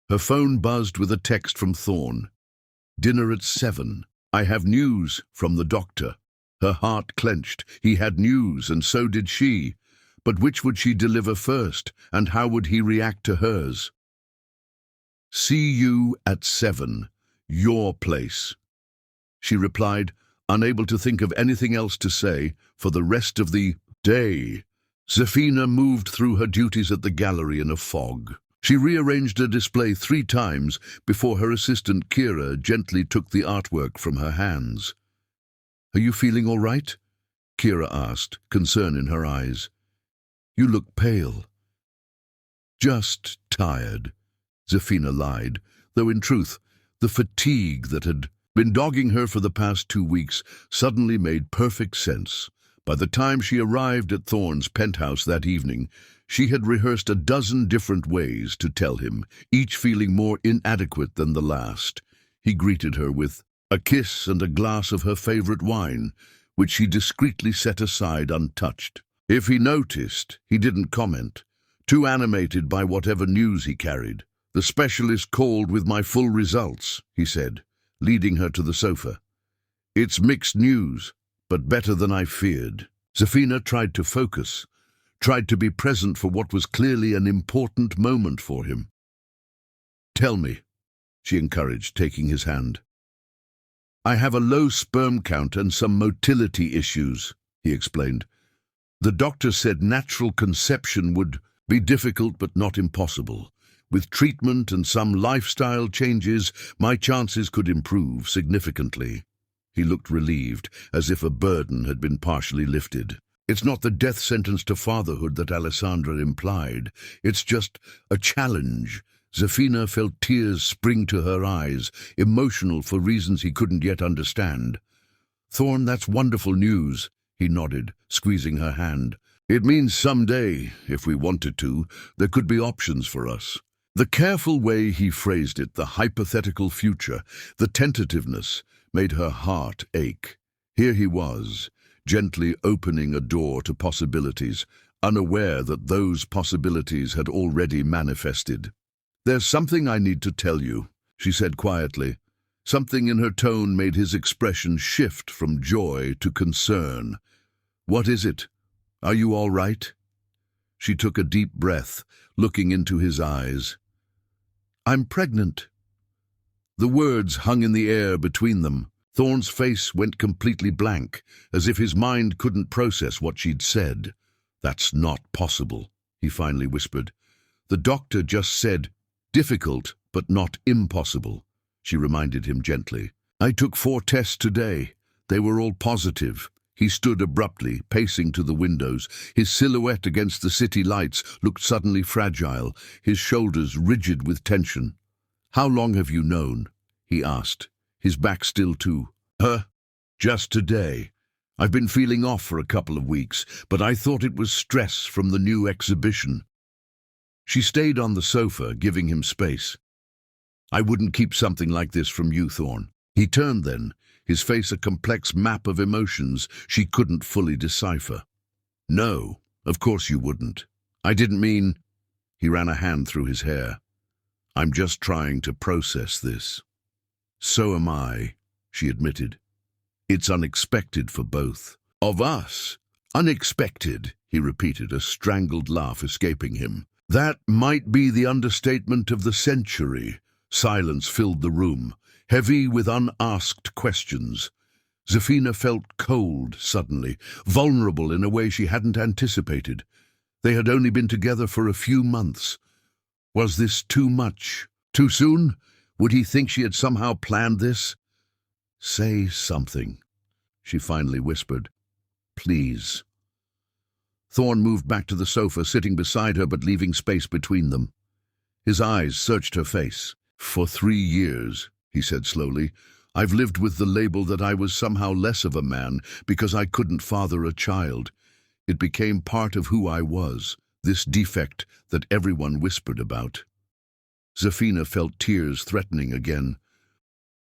Her phone buzzed with a text from Thorn. "Dinner at 7. I have news from the doctor." Her heart clenched. He had news, and so did she. But which would she deliver first, and how would he react to hers? "See you at 7. Your place," she replied, unable to think of anything else to say for the rest of the day. Zafina moved through her duties at the gallery in a fog. She rearranged a display 3 times before her assistant Kira gently took the artwork from her hands. "Are you feeling all right?" Kira asked, concern in her eyes. "You look pale." "Just tired," Zafina lied, though in truth, the fatigue that had been dogging her for the past 2 weeks suddenly made perfect sense. By the time she arrived at Thorn's penthouse that evening, she had rehearsed a dozen different ways to tell him, each feeling more inadequate than the last. He greeted her with a kiss and a glass of her favorite wine, which she discreetly set aside untouched. If he noticed, he didn't comment, too animated by whatever news he carried. "The specialist called with my full results," he said, leading her to the sofa. "It's mixed news, but better than I feared." Zafina tried to focus, tried to be present for what was clearly an important moment for him. "Tell me," she encouraged, taking his hand. "I have a low sperm count and some motility issues," he explained. "The doctor said natural conception would be difficult but not impossible. With treatment and some lifestyle changes, my chances could improve significantly." He looked relieved, as if a burden had been partially lifted. "It's not the death sentence to fatherhood that Alessandra implied. It's just a challenge." Zafina felt tears spring to her eyes, emotional for reasons he couldn't yet understand. "Thorn, that's wonderful news," he nodded, squeezing her hand. "It means someday, if we wanted to, there could be options for us." The careful way he phrased it, the hypothetical future, the tentativeness, made her heart ache. Here he was, gently opening a door to possibilities, unaware that those possibilities had already manifested. "There's something I need to tell you," she said quietly. Something in her tone made his expression shift from joy to concern. "What is it? Are you all right?" She took a deep breath, looking into his eyes. "I'm pregnant." The words hung in the air between them. Thorn's face went completely blank, as if his mind couldn't process what she'd said. "That's not possible," he finally whispered. "The doctor just said, difficult but not impossible," she reminded him gently. "I took 4 tests today. They were all positive." He stood abruptly, pacing to the windows. His silhouette against the city lights looked suddenly fragile, his shoulders rigid with tension. "How long have you known?" he asked, his back still to her. "Just today. I've been feeling off for a couple of weeks, but I thought it was stress from the new exhibition." She stayed on the sofa, giving him space. "I wouldn't keep something like this from you, Thorn." He turned then, his face a complex map of emotions she couldn't fully decipher. "No, of course you wouldn't. I didn't mean—" He ran a hand through his hair. "I'm just trying to process this." "So am I," she admitted. "It's unexpected for both of us." "Unexpected," he repeated, a strangled laugh escaping him. "That might be the understatement of the century." Silence filled the room, heavy with unasked questions. Zafina felt cold suddenly, vulnerable in a way she hadn't anticipated. They had only been together for a few months. Was this too much? Too soon? Would he think she had somehow planned this? "Say something," she finally whispered. "Please." Thorn moved back to the sofa, sitting beside her but leaving space between them. His eyes searched her face. "For 3 years," he said slowly, "I've lived with the label that I was somehow less of a man because I couldn't father a child. It became part of who I was, this defect that everyone whispered about." Zafina felt tears threatening again.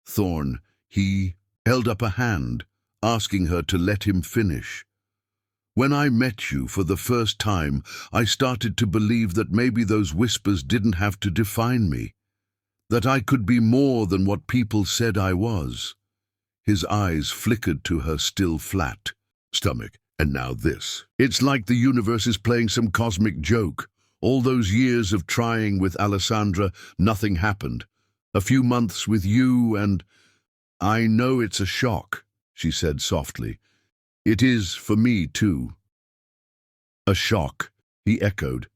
"Thorn," he held up a hand, asking her to let him finish. When I met you for the first time, I started to believe that maybe those whispers didn't have to define me, that I could be more than what people said I was. His eyes flickered to her still flat stomach. And now this. It's like the universe is playing some cosmic joke. All those years of trying with Alessandra, nothing happened. A few months with you and... I know it's a shock, she said softly. It is for me too. A shock, he echoed.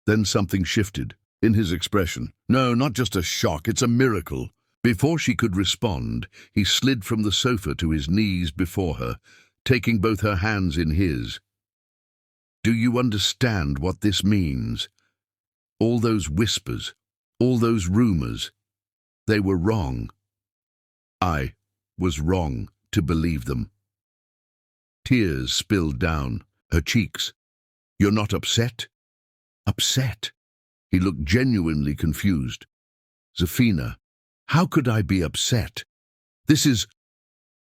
Then something shifted in his expression. No, not just a shock, it's a miracle. Before she could respond, he slid from the sofa to his knees before her, taking both her hands in his. Do you understand what this means? All those whispers, all those rumors, they were wrong. I was wrong to believe them. Tears spilled down her cheeks. You're not upset? Upset? He looked genuinely confused. Zafina, how could I be upset? This is...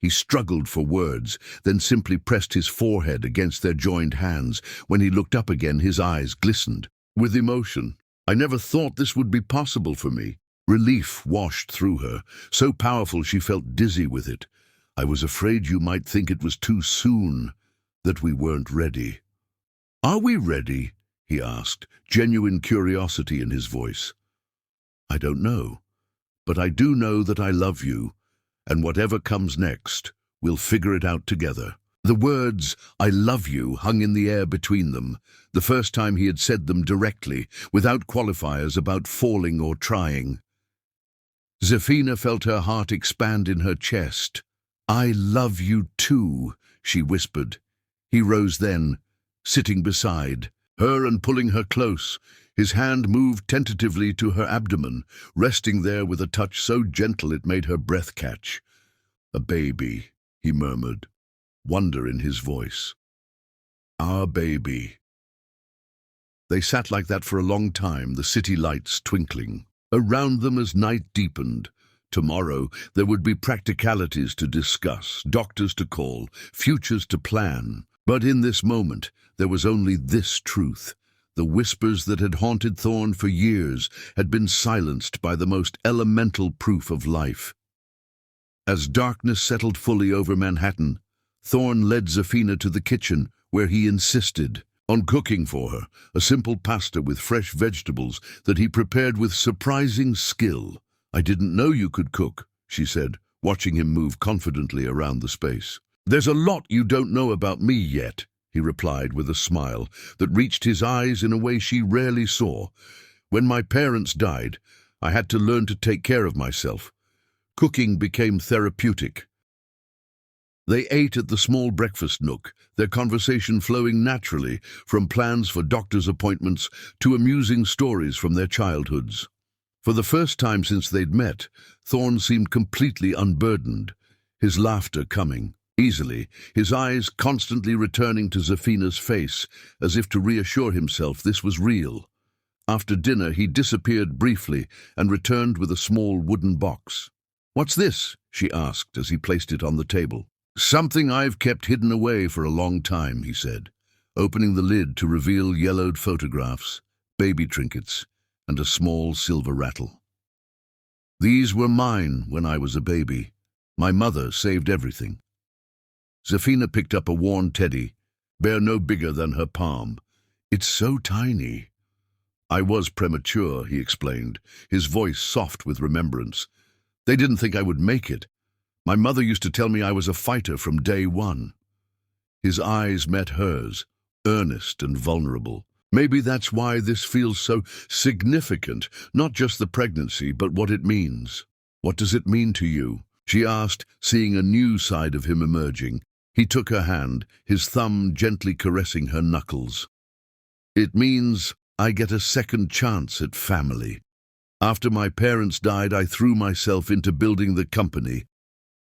He struggled for words, then simply pressed his forehead against their joined hands. When he looked up again, his eyes glistened with emotion. I never thought this would be possible for me. Relief washed through her, so powerful she felt dizzy with it. I was afraid you might think it was too soon, that we weren't ready. Are we ready? He asked, genuine curiosity in his voice. I don't know, but I do know that I love you, and whatever comes next, we'll figure it out together. The words, I love you, hung in the air between them, the first time he had said them directly, without qualifiers about falling or trying. Zafina felt her heart expand in her chest. I love you too, she whispered. He rose then, sitting beside her and pulling her close. His hand moved tentatively to her abdomen, resting there with a touch so gentle it made her breath catch. A baby, he murmured, wonder in his voice. Our baby. They sat like that for a long time, the city lights twinkling around them as night deepened. Tomorrow there would be practicalities to discuss, doctors to call, futures to plan. But in this moment there was only this truth. The whispers that had haunted Thorne for years had been silenced by the most elemental proof of life. As darkness settled fully over Manhattan, Thorne led Zafina to the kitchen, where he insisted on cooking for her a simple pasta with fresh vegetables that he prepared with surprising skill. I didn't know you could cook, she said, watching him move confidently around the space. There's a lot you don't know about me yet, he replied with a smile that reached his eyes in a way she rarely saw. When my parents died, I had to learn to take care of myself. Cooking became therapeutic. They ate at the small breakfast nook, their conversation flowing naturally from plans for doctor's appointments to amusing stories from their childhoods. For the first time since they'd met, Thorne seemed completely unburdened, his laughter coming easily, his eyes constantly returning to Zafina's face, as if to reassure himself this was real. After dinner he disappeared briefly and returned with a small wooden box. What's this? She asked as he placed it on the table. Something I've kept hidden away for a long time, he said, opening the lid to reveal yellowed photographs, baby trinkets, and a small silver rattle. These were mine when I was a baby. My mother saved everything. Zafina picked up a worn teddy, bare no bigger than her palm. It's so tiny. I was premature, he explained, his voice soft with remembrance. They didn't think I would make it. My mother used to tell me I was a fighter from day one. His eyes met hers, earnest and vulnerable. Maybe that's why this feels so significant, not just the pregnancy, but what it means. What does it mean to you? She asked, seeing a new side of him emerging. He took her hand, his thumb gently caressing her knuckles. It means I get a second chance at family. After my parents died, I threw myself into building the company.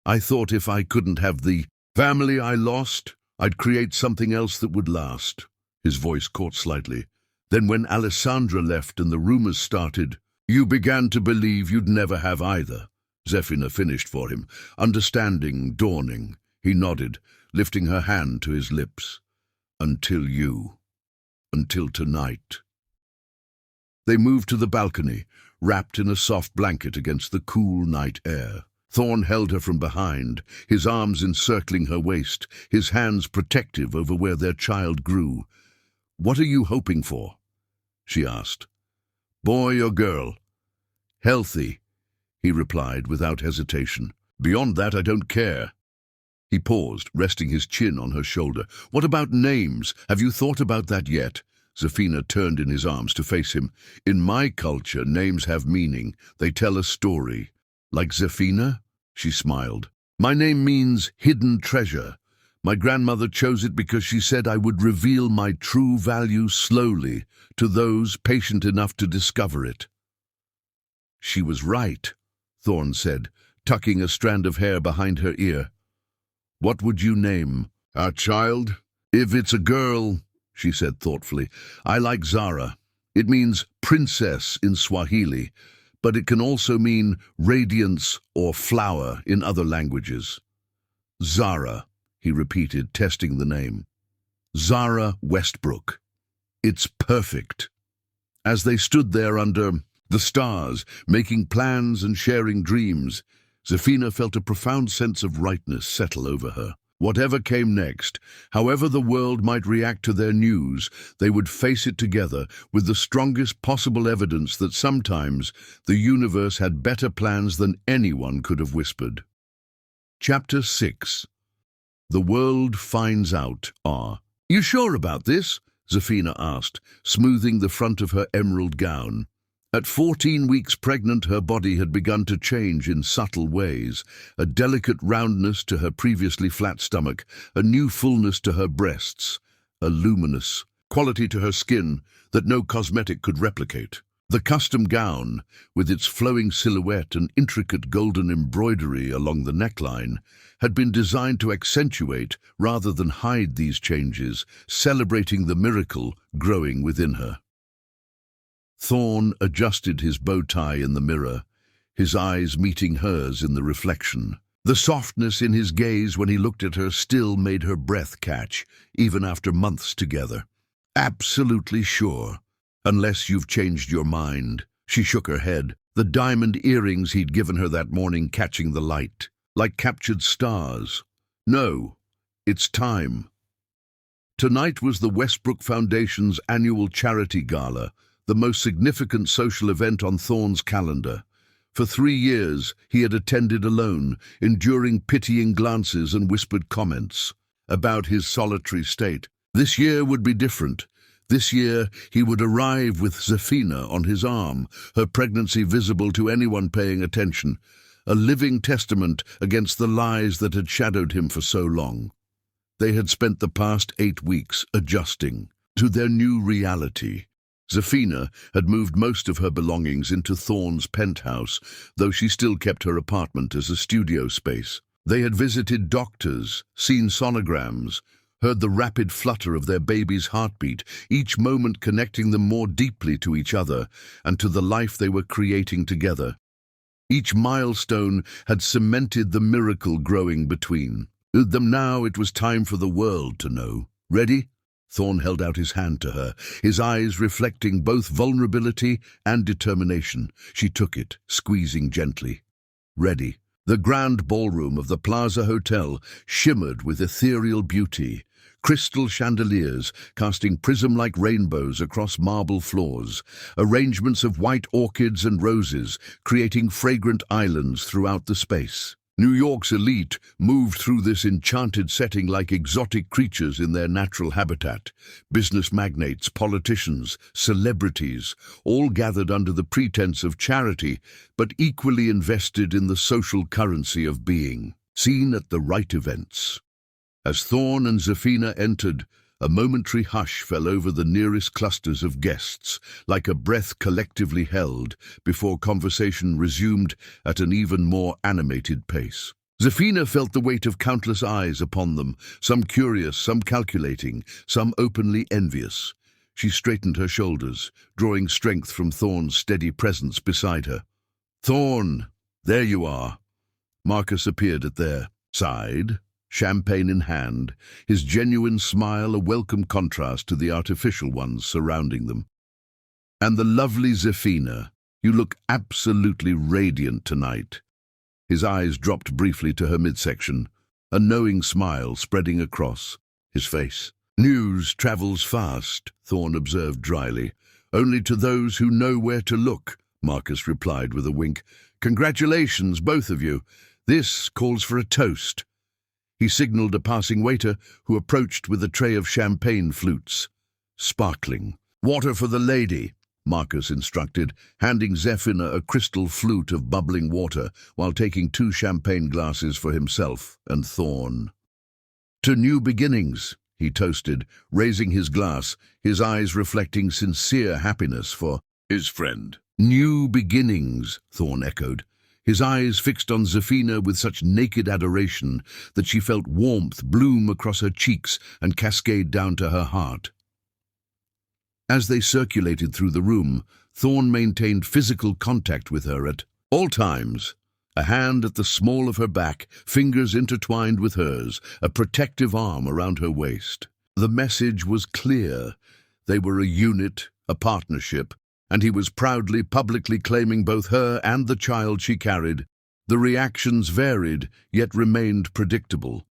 I thought if I couldn't have the family I lost, I'd create something else that would last. His voice caught slightly. Then when Alessandra left and the rumors started, you began to believe you'd never have either. Zafina finished for him, understanding dawning. He nodded, lifting her hand to his lips. Until you. Until tonight. They moved to the balcony, wrapped in a soft blanket against the cool night air. Thorn held her from behind, his arms encircling her waist, his hands protective over where their child grew. "What are you hoping for?" she asked. "Boy or girl?" "Healthy," he replied without hesitation. "Beyond that, I don't care." He paused, resting his chin on her shoulder. "What about names? Have you thought about that yet?" Zafina turned in his arms to face him. "In my culture, names have meaning. They tell a story." "Like Zafina?" She smiled. "My name means hidden treasure. My grandmother chose it because she said I would reveal my true value slowly to those patient enough to discover it." "She was right," Thorn said, tucking a strand of hair behind her ear. "What would you name our child?" "If it's a girl," she said thoughtfully, "I like Zara. It means princess in Swahili, but it can also mean radiance or flower in other languages." "Zara," he repeated, testing the name. "Zara Westbrook. It's perfect." As they stood there under the stars, making plans and sharing dreams, Zafina felt a profound sense of rightness settle over her. Whatever came next, however the world might react to their news, they would face it together with the strongest possible evidence that sometimes the universe had better plans than anyone could have whispered. Chapter 6. The world finds out. "You sure about this?" Zafina asked, smoothing the front of her emerald gown. At 14 weeks pregnant, her body had begun to change in subtle ways, a delicate roundness to her previously flat stomach, a new fullness to her breasts, a luminous quality to her skin that no cosmetic could replicate. The custom gown, with its flowing silhouette and intricate golden embroidery along the neckline, had been designed to accentuate rather than hide these changes, celebrating the miracle growing within her. Thorn adjusted his bow tie in the mirror, his eyes meeting hers in the reflection. The softness in his gaze when he looked at her still made her breath catch, even after months together. "Absolutely sure. Unless you've changed your mind." She shook her head, the diamond earrings he'd given her that morning catching the light, like captured stars. "No, it's time." Tonight was the Westbrook Foundation's annual charity gala, the most significant social event on Thorn's calendar. For 3 years, he had attended alone, enduring pitying glances and whispered comments about his solitary state. This year would be different. This year, he would arrive with Zafina on his arm, her pregnancy visible to anyone paying attention, a living testament against the lies that had shadowed him for so long. They had spent the past 8 weeks adjusting to their new reality. Zafina had moved most of her belongings into Thorn's penthouse, though she still kept her apartment as a studio space. They had visited doctors, seen sonograms, heard the rapid flutter of their baby's heartbeat, each moment connecting them more deeply to each other and to the life they were creating together. Each milestone had cemented the miracle growing between them. Now it was time for the world to know. "Ready?" Thorn held out his hand to her, his eyes reflecting both vulnerability and determination. She took it, squeezing gently. "Ready." The grand ballroom of the Plaza Hotel shimmered with ethereal beauty, crystal chandeliers casting prism-like rainbows across marble floors, arrangements of white orchids and roses creating fragrant islands throughout the space. New York's elite moved through this enchanted setting like exotic creatures in their natural habitat. Business magnates, politicians, celebrities, all gathered under the pretense of charity, but equally invested in the social currency of being, seen at the right events. As Thorn and Zafina entered, a momentary hush fell over the nearest clusters of guests, like a breath collectively held, before conversation resumed at an even more animated pace. Zafina felt the weight of countless eyes upon them, some curious, some calculating, some openly envious. She straightened her shoulders, drawing strength from Thorn's steady presence beside her. "Thorn, there you are." Marcus appeared at their side, champagne in hand, his genuine smile a welcome contrast to the artificial ones surrounding them. "And the lovely Zefina, you look absolutely radiant tonight." His eyes dropped briefly to her midsection, a knowing smile spreading across his face. "News travels fast," Thorn observed dryly. "Only to those who know where to look," Marcus replied with a wink. "Congratulations, both of you. This calls for a toast." He signaled a passing waiter who approached with a tray of champagne flutes. "Sparkling. Water for the lady," Marcus instructed, handing Zefina a crystal flute of bubbling water while taking 2 champagne glasses for himself and Thorn. "To new beginnings," he toasted, raising his glass, his eyes reflecting sincere happiness for his friend. "New beginnings," Thorn echoed, his eyes fixed on Zefina with such naked adoration that she felt warmth bloom across her cheeks and cascade down to her heart. As they circulated through the room, Thorn maintained physical contact with her at all times, a hand at the small of her back, fingers intertwined with hers, a protective arm around her waist. The message was clear. They were a unit, a partnership, and he was proudly, publicly claiming both her and the child she carried. The reactions varied, yet remained predictable.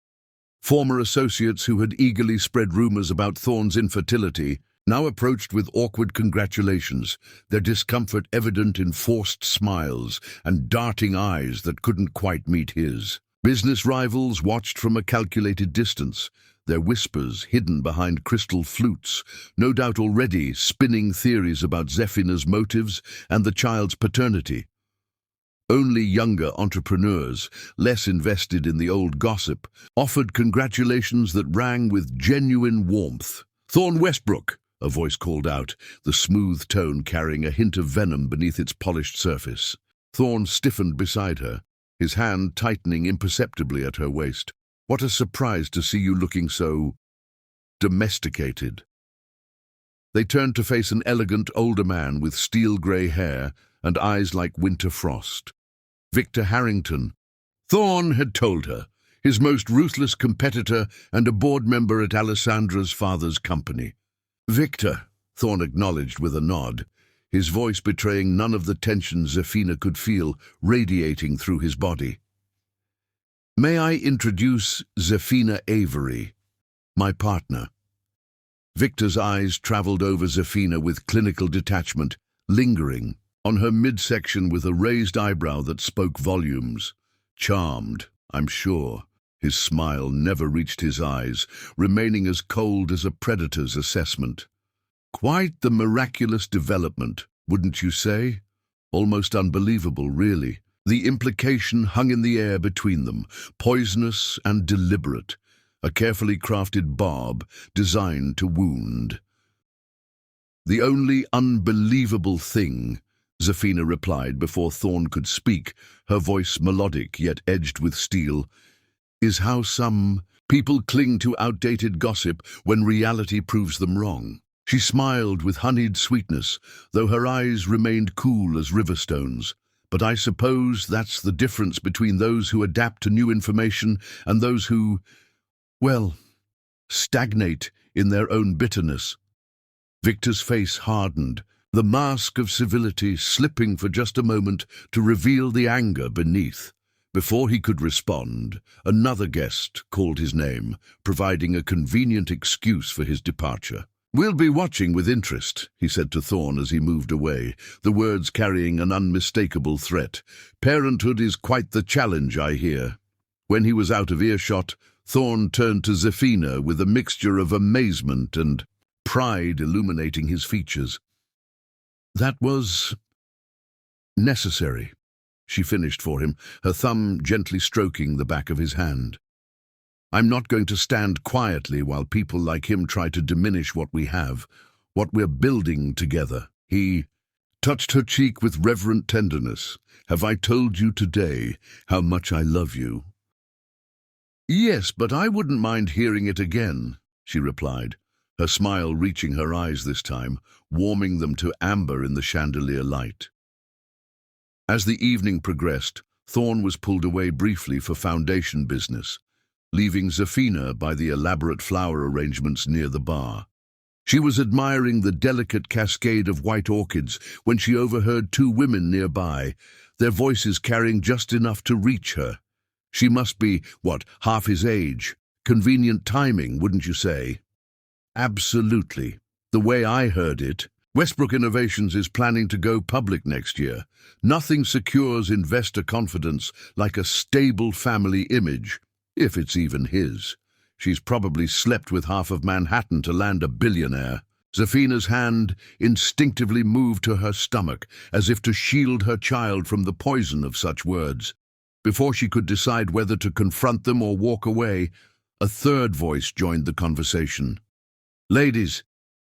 Former associates who had eagerly spread rumors about Thorn's infertility now approached with awkward congratulations, their discomfort evident in forced smiles and darting eyes that couldn't quite meet his. Business rivals watched from a calculated distance, their whispers hidden behind crystal flutes, no doubt already spinning theories about Zefina's motives and the child's paternity. Only younger entrepreneurs, less invested in the old gossip, offered congratulations that rang with genuine warmth. "Thorn Westbrook," a voice called out, the smooth tone carrying a hint of venom beneath its polished surface. Thorn stiffened beside her, his hand tightening imperceptibly at her waist. "What a surprise to see you looking so domesticated." They turned to face an elegant older man with steel-grey hair and eyes like winter frost. Victor Harrington. Thorn had told her, his most ruthless competitor and a board member at Alessandra's father's company. "Victor," Thorn acknowledged with a nod, his voice betraying none of the tension Zefina could feel radiating through his body. "May I introduce Zefina Avery, my partner." Victor's eyes traveled over Zefina with clinical detachment, lingering on her midsection with a raised eyebrow that spoke volumes. "Charmed, I'm sure." His smile never reached his eyes, remaining as cold as a predator's assessment. "Quite the miraculous development, wouldn't you say? Almost unbelievable, really. The implication hung in the air between them, poisonous and deliberate, a carefully crafted barb designed to wound. "The only unbelievable thing," Zefina replied before Thorn could speak, her voice melodic yet edged with steel, "is how some people cling to outdated gossip when reality proves them wrong." She smiled with honeyed sweetness, though her eyes remained cool as riverstones. "But I suppose that's the difference between those who adapt to new information and those who, well, stagnate in their own bitterness." Victor's face hardened, the mask of civility slipping for just a moment to reveal the anger beneath. Before he could respond, another guest called his name, providing a convenient excuse for his departure. "We'll be watching with interest," he said to Thorn as he moved away, the words carrying an unmistakable threat. "Parenthood is quite the challenge, I hear." When he was out of earshot, Thorn turned to Zefina with a mixture of amazement and pride illuminating his features. "That was necessary," she finished for him, her thumb gently stroking the back of his hand. "I'm not going to stand quietly while people like him try to diminish what we have, what we're building together." He touched her cheek with reverent tenderness. "Have I told you today how much I love you?" "Yes, but I wouldn't mind hearing it again," she replied, her smile reaching her eyes this time, warming them to amber in the chandelier light. As the evening progressed, Thorn was pulled away briefly for foundation business. leaving Zafina by the elaborate flower arrangements near the bar. She was admiring the delicate cascade of white orchids when she overheard two women nearby, their voices carrying just enough to reach her. She must be, half his age? Convenient timing, wouldn't you say? Absolutely. The way I heard it, Westbrook Innovations is planning to go public next year. Nothing secures investor confidence like a stable family image, if it's even his. She's probably slept with half of Manhattan to land a billionaire. Zafina's hand instinctively moved to her stomach, as if to shield her child from the poison of such words. Before she could decide whether to confront them or walk away, a third voice joined the conversation. Ladies,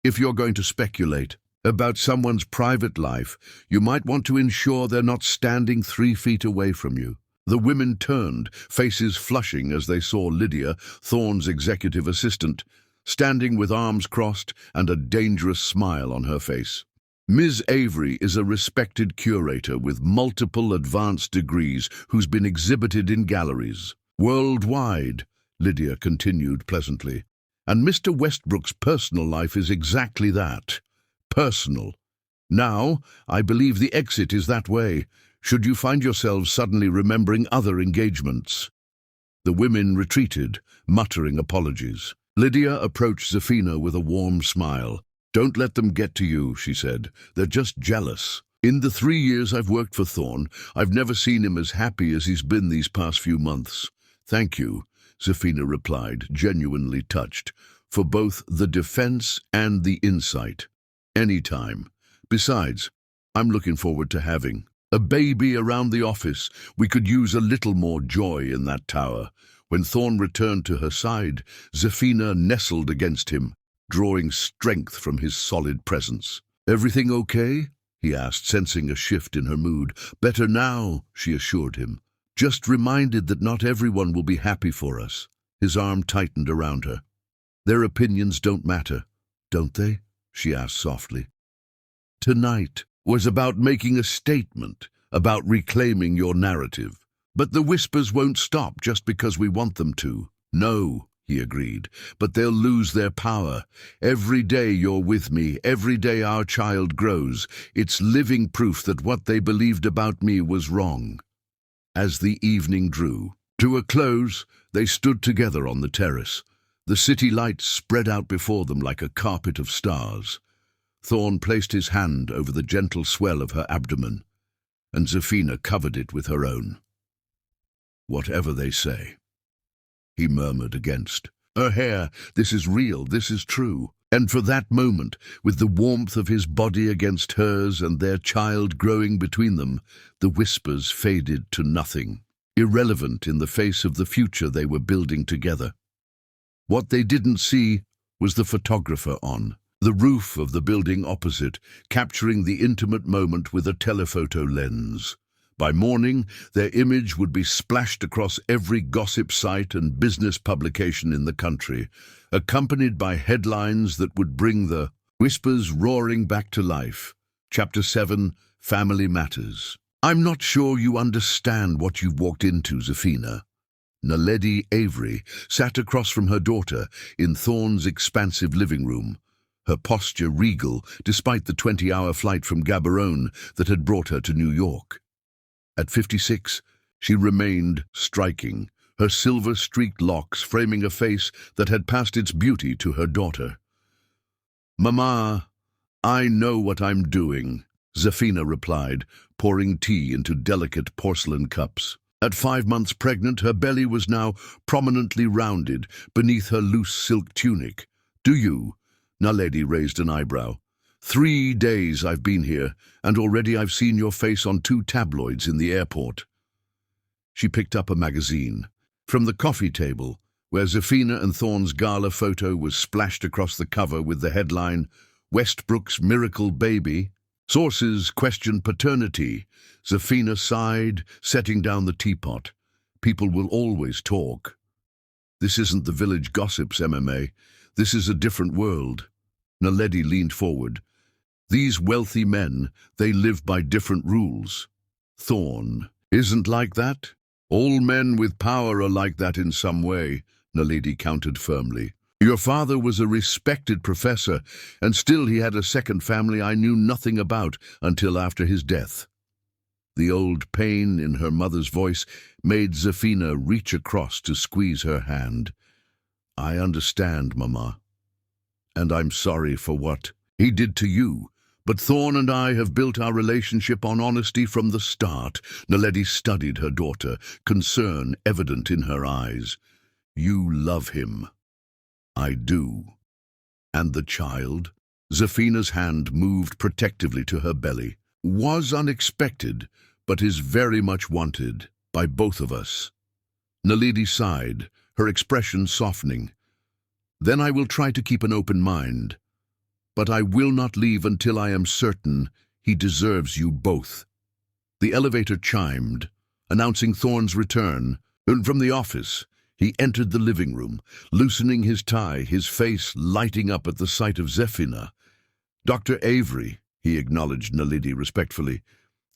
if you're going to speculate about someone's private life, you might want to ensure they're not standing 3 feet away from you. The women turned, faces flushing as they saw Lydia, Thorne's executive assistant, standing with arms crossed and a dangerous smile on her face. Ms. Avery is a respected curator with multiple advanced degrees who's been exhibited in galleries worldwide, Lydia continued pleasantly. And Mr. Westbrook's personal life is exactly that. Personal. Now, I believe the exit is that way, should you find yourselves suddenly remembering other engagements. The women retreated, muttering apologies. Lydia approached Zafina with a warm smile. Don't let them get to you, she said. They're just jealous. In the 3 years I've worked for Thorne, I've never seen him as happy as he's been these past few months. Thank you, Zafina replied, genuinely touched, for both the defense and the insight. Anytime. Besides, I'm looking forward to having a baby around the office. We could use a little more joy in that tower. When Thorne returned to her side, Zafina nestled against him, drawing strength from his solid presence. Everything okay? He asked, sensing a shift in her mood. Better now, she assured him. Just reminded that not everyone will be happy for us. His arm tightened around her. Their opinions don't matter, don't they? She asked softly. Tonight was about making a statement, about reclaiming your narrative. But the whispers won't stop just because we want them to. No, he agreed, but they'll lose their power. Every day you're with me, every day our child grows, it's living proof that what they believed about me was wrong. As the evening drew to a close, they stood together on the terrace. The city lights spread out before them like a carpet of stars. Thorne placed his hand over the gentle swell of her abdomen, and Zafina covered it with her own. Whatever they say, he murmured against. Her hair, this is real, this is true. And for that moment, with the warmth of his body against hers and their child growing between them, the whispers faded to nothing, irrelevant in the face of the future they were building together. What they didn't see was the photographer on the roof of the building opposite, capturing the intimate moment with a telephoto lens. By morning, their image would be splashed across every gossip site and business publication in the country, accompanied by headlines that would bring the whispers roaring back to life. Chapter 7, Family Matters. I'm not sure you understand what you've walked into, Zafina. Naledi Avery sat across from her daughter in Thorne's expansive living room, her posture regal despite the 20-hour flight from Gaborone that had brought her to New York. At 56, she remained striking, her silver-streaked locks framing a face that had passed its beauty to her daughter. Mama, I know what I'm doing, Zafina replied, pouring tea into delicate porcelain cups. At 5 months pregnant, her belly was now prominently rounded beneath her loose silk tunic. Do you? Naledi raised an eyebrow. 3 days I've been here, and already I've seen your face on 2 tabloids in the airport. She picked up a magazine. From the coffee table, where Zafina and Thorne's gala photo was splashed across the cover with the headline, Westbrook's Miracle Baby. Sources questioned paternity. Zafina sighed, setting down the teapot. People will always talk. This isn't the village gossips, MMA. This is a different world. Naledi leaned forward. These wealthy men, they live by different rules. Thorne isn't like that. All men with power are like that in some way, Naledi countered firmly. Your father was a respected professor, and still he had a second family I knew nothing about until after his death. The old pain in her mother's voice made Zafina reach across to squeeze her hand. I understand, Mama, and I'm sorry for what he did to you. But Thorn and I have built our relationship on honesty from the start. Naledi studied her daughter, concern evident in her eyes. You love him. I do. And the child? Zafina's hand moved protectively to her belly. Was unexpected, but is very much wanted by both of us. Naledi sighed, her expression softening. Then I will try to keep an open mind. But I will not leave until I am certain he deserves you both. The elevator chimed, announcing Thorn's return, and from the office he entered the living room, loosening his tie, his face lighting up at the sight of Zafina. Dr. Avery, he acknowledged Naledi respectfully.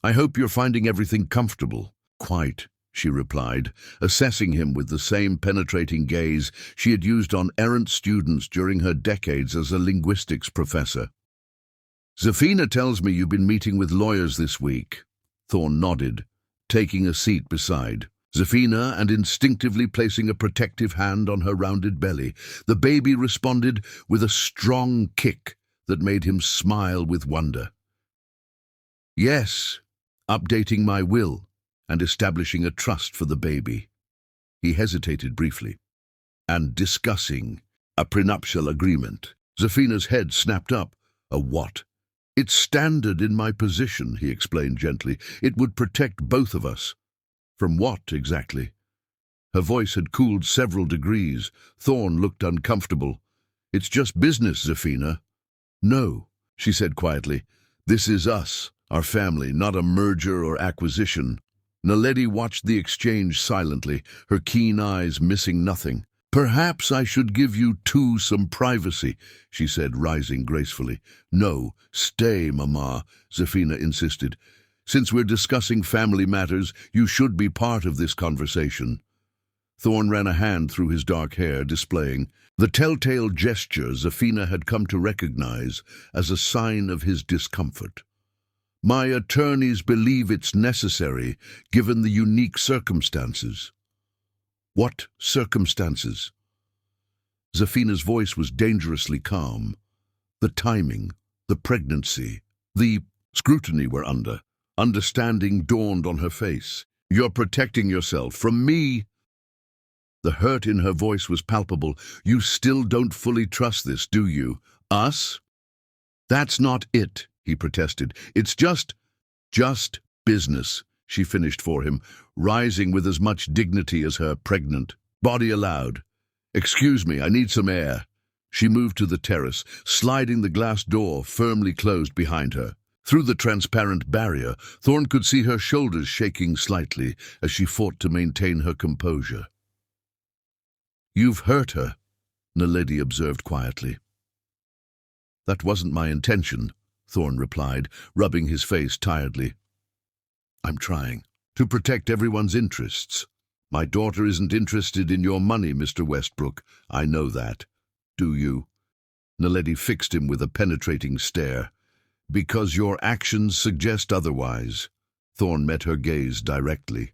I hope you're finding everything comfortable. Quite, she replied, assessing him with the same penetrating gaze she had used on errant students during her decades as a linguistics professor. Zafina tells me you've been meeting with lawyers this week. Thorn nodded, taking a seat beside Zafina and instinctively placing a protective hand on her rounded belly. The baby responded with a strong kick that made him smile with wonder. Yes, updating my will and establishing a trust for the baby. He hesitated briefly. And discussing a prenuptial agreement. Zafina's head snapped up. A what? It's standard in my position, he explained gently. It would protect both of us. From what, exactly? Her voice had cooled several degrees. Thorn looked uncomfortable. It's just business, Zafina. No, she said quietly. This is us, our family, not a merger or acquisition. Naledi watched the exchange silently, her keen eyes missing nothing. Perhaps I should give you two some privacy, she said, rising gracefully. No, stay, Mama, Zafina insisted. Since we're discussing family matters, you should be part of this conversation. Thorn ran a hand through his dark hair, displaying the telltale gesture Zafina had come to recognize as a sign of his discomfort. My attorneys believe it's necessary, given the unique circumstances. What circumstances? Zafina's voice was dangerously calm. The timing, the pregnancy, the scrutiny we're under. Understanding dawned on her face. You're protecting yourself from me. The hurt in her voice was palpable. You still don't fully trust this, do you? Us? That's not it, he protested. It's just business, she finished for him, rising with as much dignity as her pregnant body allowed. Excuse me, I need some air. She moved to the terrace, sliding the glass door firmly closed behind her. Through the transparent barrier, Thorn could see her shoulders shaking slightly as she fought to maintain her composure. You've hurt her, Naledi observed quietly. That wasn't my intention, Thorn replied, rubbing his face tiredly. I'm trying to protect everyone's interests. My daughter isn't interested in your money, Mr. Westbrook. I know that. Do you? Naledi fixed him with a penetrating stare. Because your actions suggest otherwise. Thorn met her gaze directly.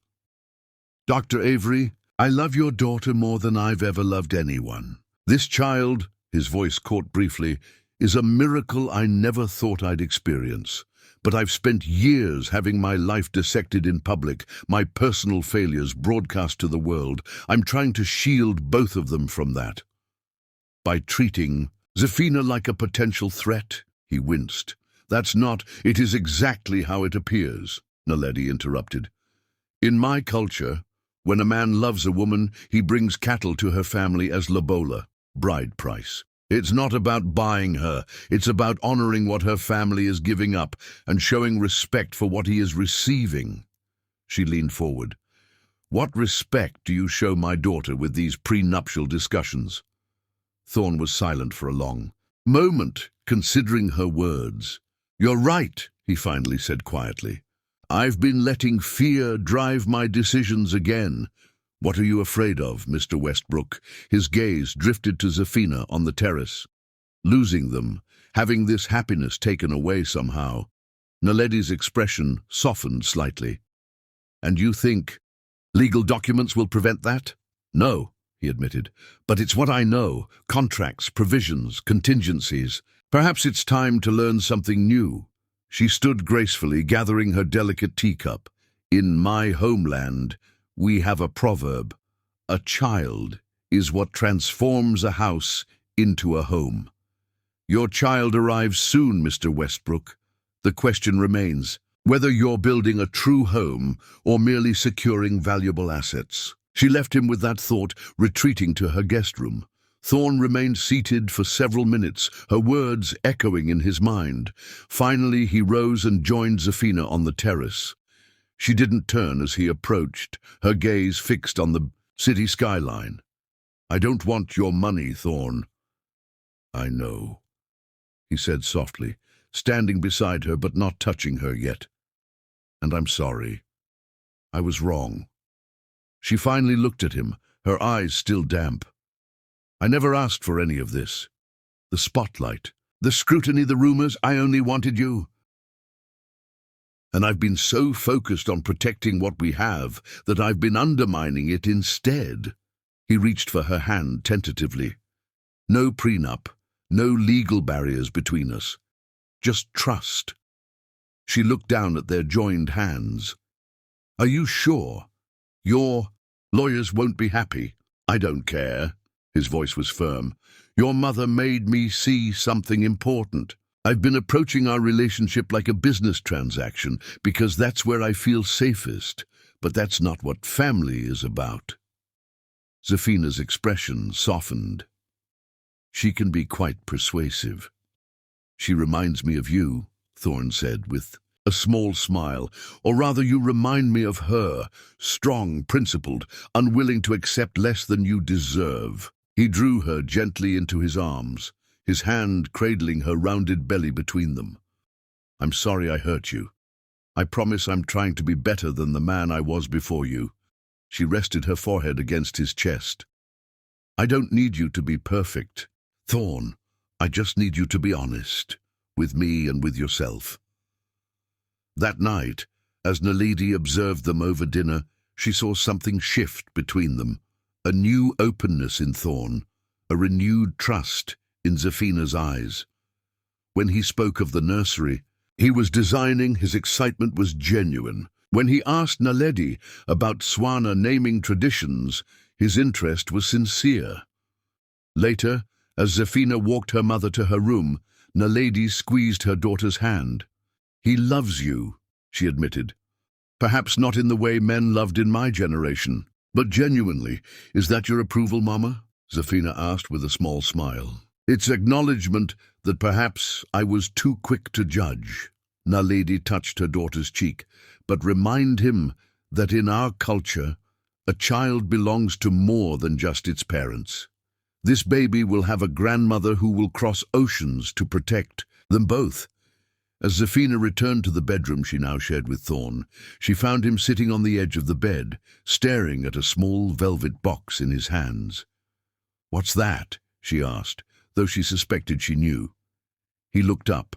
Dr. Avery, I love your daughter more than I've ever loved anyone. This child, his voice caught briefly, is a miracle I never thought I'd experience. But I've spent years having my life dissected in public, my personal failures broadcast to the world. I'm trying to shield both of them from that. By treating Zafina like a potential threat, he winced. That's not, it is exactly how it appears, Naledi interrupted. In my culture, when a man loves a woman, he brings cattle to her family as lobola, bride price. It's not about buying her, it's about honoring what her family is giving up and showing respect for what he is receiving. She leaned forward. What respect do you show my daughter with these prenuptial discussions? Thorn was silent for a long moment, considering her words. You're right, he finally said quietly. I've been letting fear drive my decisions again. What are you afraid of, Mr. Westbrook? His gaze drifted to Zafina on the terrace. Losing them, having this happiness taken away somehow. Naledi's expression softened slightly. And you think legal documents will prevent that? No, he admitted. But it's what I know. Contracts, provisions, contingencies. Perhaps it's time to learn something new. She stood gracefully, gathering her delicate teacup. In my homeland, we have a proverb. A child is what transforms a house into a home. Your child arrives soon, Mr. Westbrook. The question remains whether you're building a true home or merely securing valuable assets. She left him with that thought, retreating to her guest room. Thorne remained seated for several minutes, her words echoing in his mind. Finally, he rose and joined Zafina on the terrace. She didn't turn as he approached, her gaze fixed on the city skyline. I don't want your money, Thorne. I know, he said softly, standing beside her but not touching her yet. And I'm sorry. I was wrong. She finally looked at him, her eyes still damp. I never asked for any of this. The spotlight, the scrutiny, the rumors, I only wanted you. And I've been so focused on protecting what we have that I've been undermining it instead. He reached for her hand tentatively. No prenup, no legal barriers between us. Just trust. She looked down at their joined hands. Are you sure? Your lawyers won't be happy. I don't care. His voice was firm. Your mother made me see something important. I've been approaching our relationship like a business transaction because that's where I feel safest. But that's not what family is about. Zafina's expression softened. She can be quite persuasive. She reminds me of you, Thorne said with a small smile. Or rather, you remind me of her, strong, principled, unwilling to accept less than you deserve. He drew her gently into his arms, his hand cradling her rounded belly between them. I'm sorry I hurt you. I promise I'm trying to be better than the man I was before you. She rested her forehead against his chest. I don't need you to be perfect, Thorne. I just need you to be honest, with me and with yourself. That night, as Naledi observed them over dinner, she saw something shift between them. A new openness in Thorne, a renewed trust in Zafina's eyes. When he spoke of the nursery, he was designing, his excitement was genuine. When he asked Naledi about Swana naming traditions, his interest was sincere. Later, as Zafina walked her mother to her room, Naledi squeezed her daughter's hand. He loves you, she admitted. Perhaps not in the way men loved in my generation, but genuinely. Is that your approval, Mama? Zafina asked with a small smile. It's acknowledgement that perhaps I was too quick to judge. Naledi touched her daughter's cheek, but remind him that in our culture, a child belongs to more than just its parents. This baby will have a grandmother who will cross oceans to protect them both. As Zafina returned to the bedroom she now shared with Thorne, she found him sitting on the edge of the bed, staring at a small velvet box in his hands. What's that? She asked, though she suspected she knew. He looked up,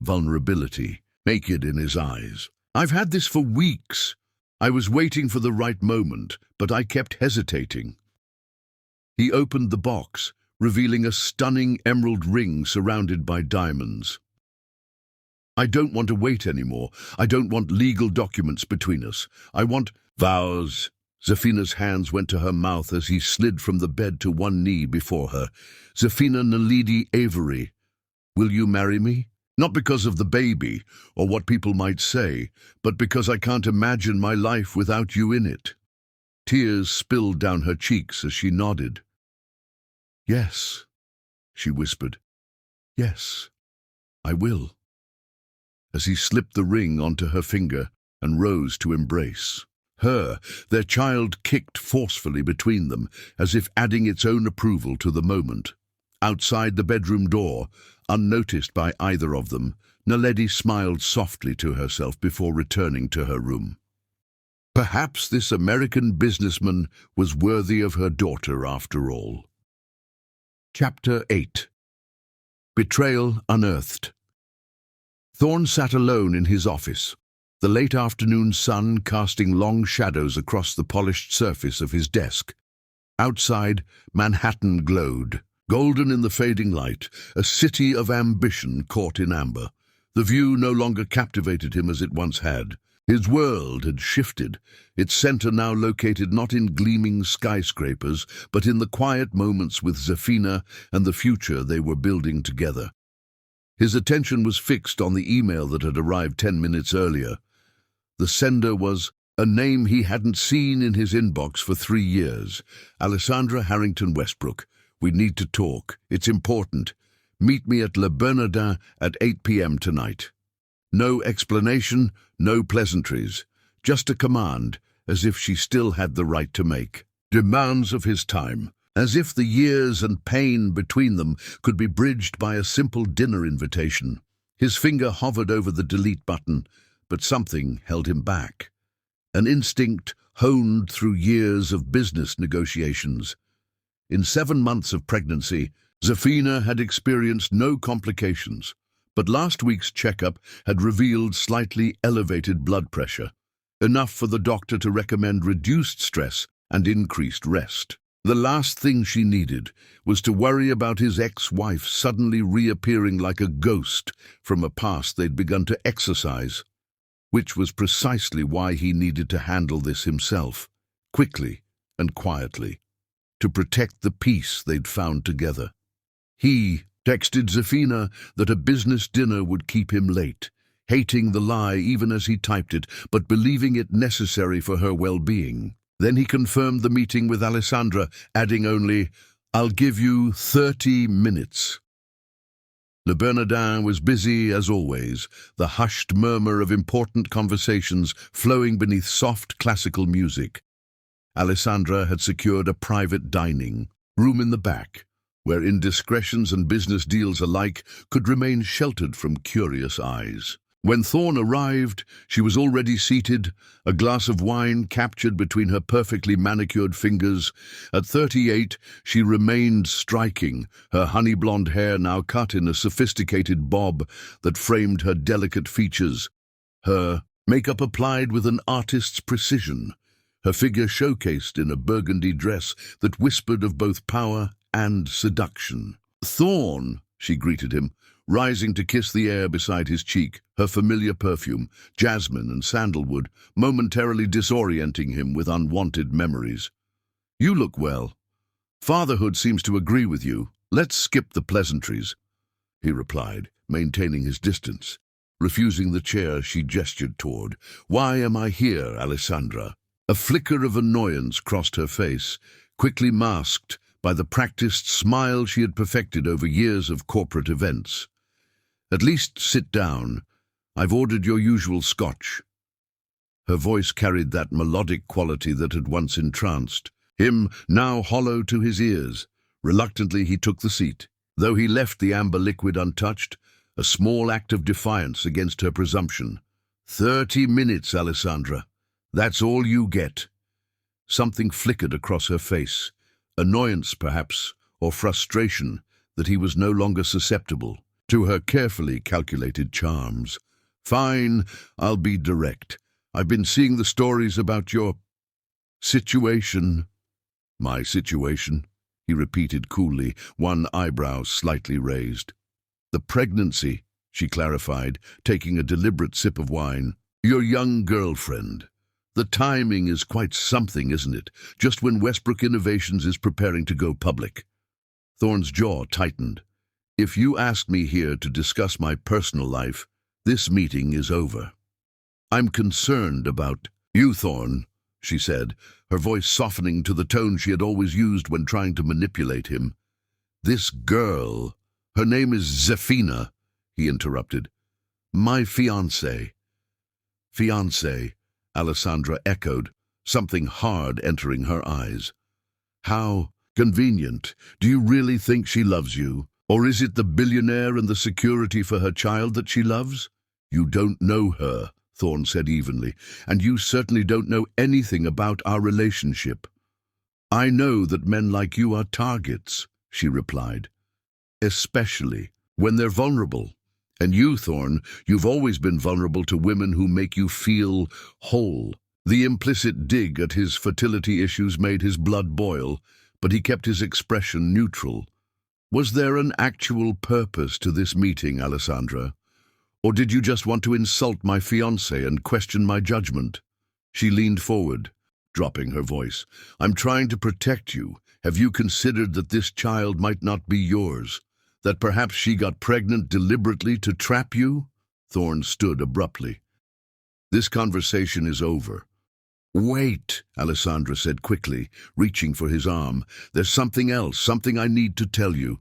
vulnerability naked in his eyes. I've had this for weeks. I was waiting for the right moment, but I kept hesitating. He opened the box, revealing a stunning emerald ring surrounded by diamonds. I don't want to wait anymore. I don't want legal documents between us. I want vows. Zafina's hands went to her mouth as he slid from the bed to one knee before her. Zafina Naledi Avery, will you marry me? Not because of the baby, or what people might say, but because I can't imagine my life without you in it. Tears spilled down her cheeks as she nodded. Yes, she whispered. Yes, I will. As he slipped the ring onto her finger and rose to embrace her, their child kicked forcefully between them, as if adding its own approval to the moment. Outside the bedroom door, unnoticed by either of them, Naledi smiled softly to herself before returning to her room. Perhaps this American businessman was worthy of her daughter after all. Chapter 8. Betrayal Unearthed. Thorne sat alone in his office, the late afternoon sun casting long shadows across the polished surface of his desk. Outside, Manhattan glowed, golden in the fading light, a city of ambition caught in amber. The view no longer captivated him as it once had. His world had shifted, its center now located not in gleaming skyscrapers, but in the quiet moments with Zafina and the future they were building together. His attention was fixed on the email that had arrived 10 minutes earlier. The sender was a name he hadn't seen in his inbox for 3 years. Alessandra Harrington Westbrook. We need to talk. It's important. Meet me at Le Bernardin at 8 p.m. tonight. No explanation, no pleasantries. Just a command, as if she still had the right to make. Demands of his time, as if the years and pain between them could be bridged by a simple dinner invitation. His finger hovered over the delete button, but something held him back. An instinct honed through years of business negotiations. In 7 months of pregnancy, Zafina had experienced no complications, but last week's checkup had revealed slightly elevated blood pressure, enough for the doctor to recommend reduced stress and increased rest. The last thing she needed was to worry about his ex-wife suddenly reappearing like a ghost from a past they'd begun to exorcise, which was precisely why he needed to handle this himself, quickly and quietly, to protect the peace they'd found together. He texted Zafina that a business dinner would keep him late, hating the lie even as he typed it, but believing it necessary for her well-being. Then he confirmed the meeting with Alessandra, adding only, "I'll give you 30 minutes." Le Bernardin was busy as always, the hushed murmur of important conversations flowing beneath soft classical music. Alessandra had secured a private dining room in the back, where indiscretions and business deals alike could remain sheltered from curious eyes. When Thorne arrived, she was already seated, a glass of wine captured between her perfectly manicured fingers. At 38, she remained striking, her honey-blonde hair now cut in a sophisticated bob that framed her delicate features, her makeup applied with an artist's precision, her figure showcased in a burgundy dress that whispered of both power and seduction. "Thorne," she greeted him, rising to kiss the air beside his cheek, her familiar perfume, jasmine and sandalwood, momentarily disorienting him with unwanted memories. "You look well. Fatherhood seems to agree with you. Let's skip the pleasantries," he replied, maintaining his distance, refusing the chair she gestured toward. "Why am I here, Alessandra?" A flicker of annoyance crossed her face, quickly masked by the practiced smile she had perfected over years of corporate events. "At least sit down. I've ordered your usual scotch." Her voice carried that melodic quality that had once entranced him, now hollow to his ears. Reluctantly he took the seat, though he left the amber liquid untouched, a small act of defiance against her presumption. 30 minutes, Alessandra. That's all you get." Something flickered across her face, annoyance perhaps, or frustration that he was no longer susceptible to her carefully calculated charms. "Fine, I'll be direct. I've been seeing the stories about your situation." "My situation?" he repeated coolly, one eyebrow slightly raised. "The pregnancy," she clarified, taking a deliberate sip of wine. "Your young girlfriend. The timing is quite something, isn't it? Just when Westbrook Innovations is preparing to go public." Thorne's jaw tightened. "If you ask me here to discuss my personal life, this meeting is over." "I'm concerned about you, Thorne," she said, her voice softening to the tone she had always used when trying to manipulate him. "This girl, her name is Zafina," he interrupted. "My fiancée." "Fiancée," Alessandra echoed, something hard entering her eyes. "How convenient. Do you really think she loves you?" Or is it the billionaire and the security for her child that she loves? You don't know her, Thorne said evenly, and you certainly don't know anything about our relationship. I know that men like you are targets, she replied, especially when they're vulnerable. And you, Thorne, you've always been vulnerable to women who make you feel whole. The implicit dig at his fertility issues made his blood boil, but he kept his expression neutral. Was there an actual purpose to this meeting, Alessandra? Or did you just want to insult my fiancé and question my judgment? She leaned forward, dropping her voice. I'm trying to protect you. Have you considered that this child might not be yours? That perhaps she got pregnant deliberately to trap you? Thorne stood abruptly. This conversation is over. Wait, Alessandra said quickly, reaching for his arm. There's something else, something I need to tell you.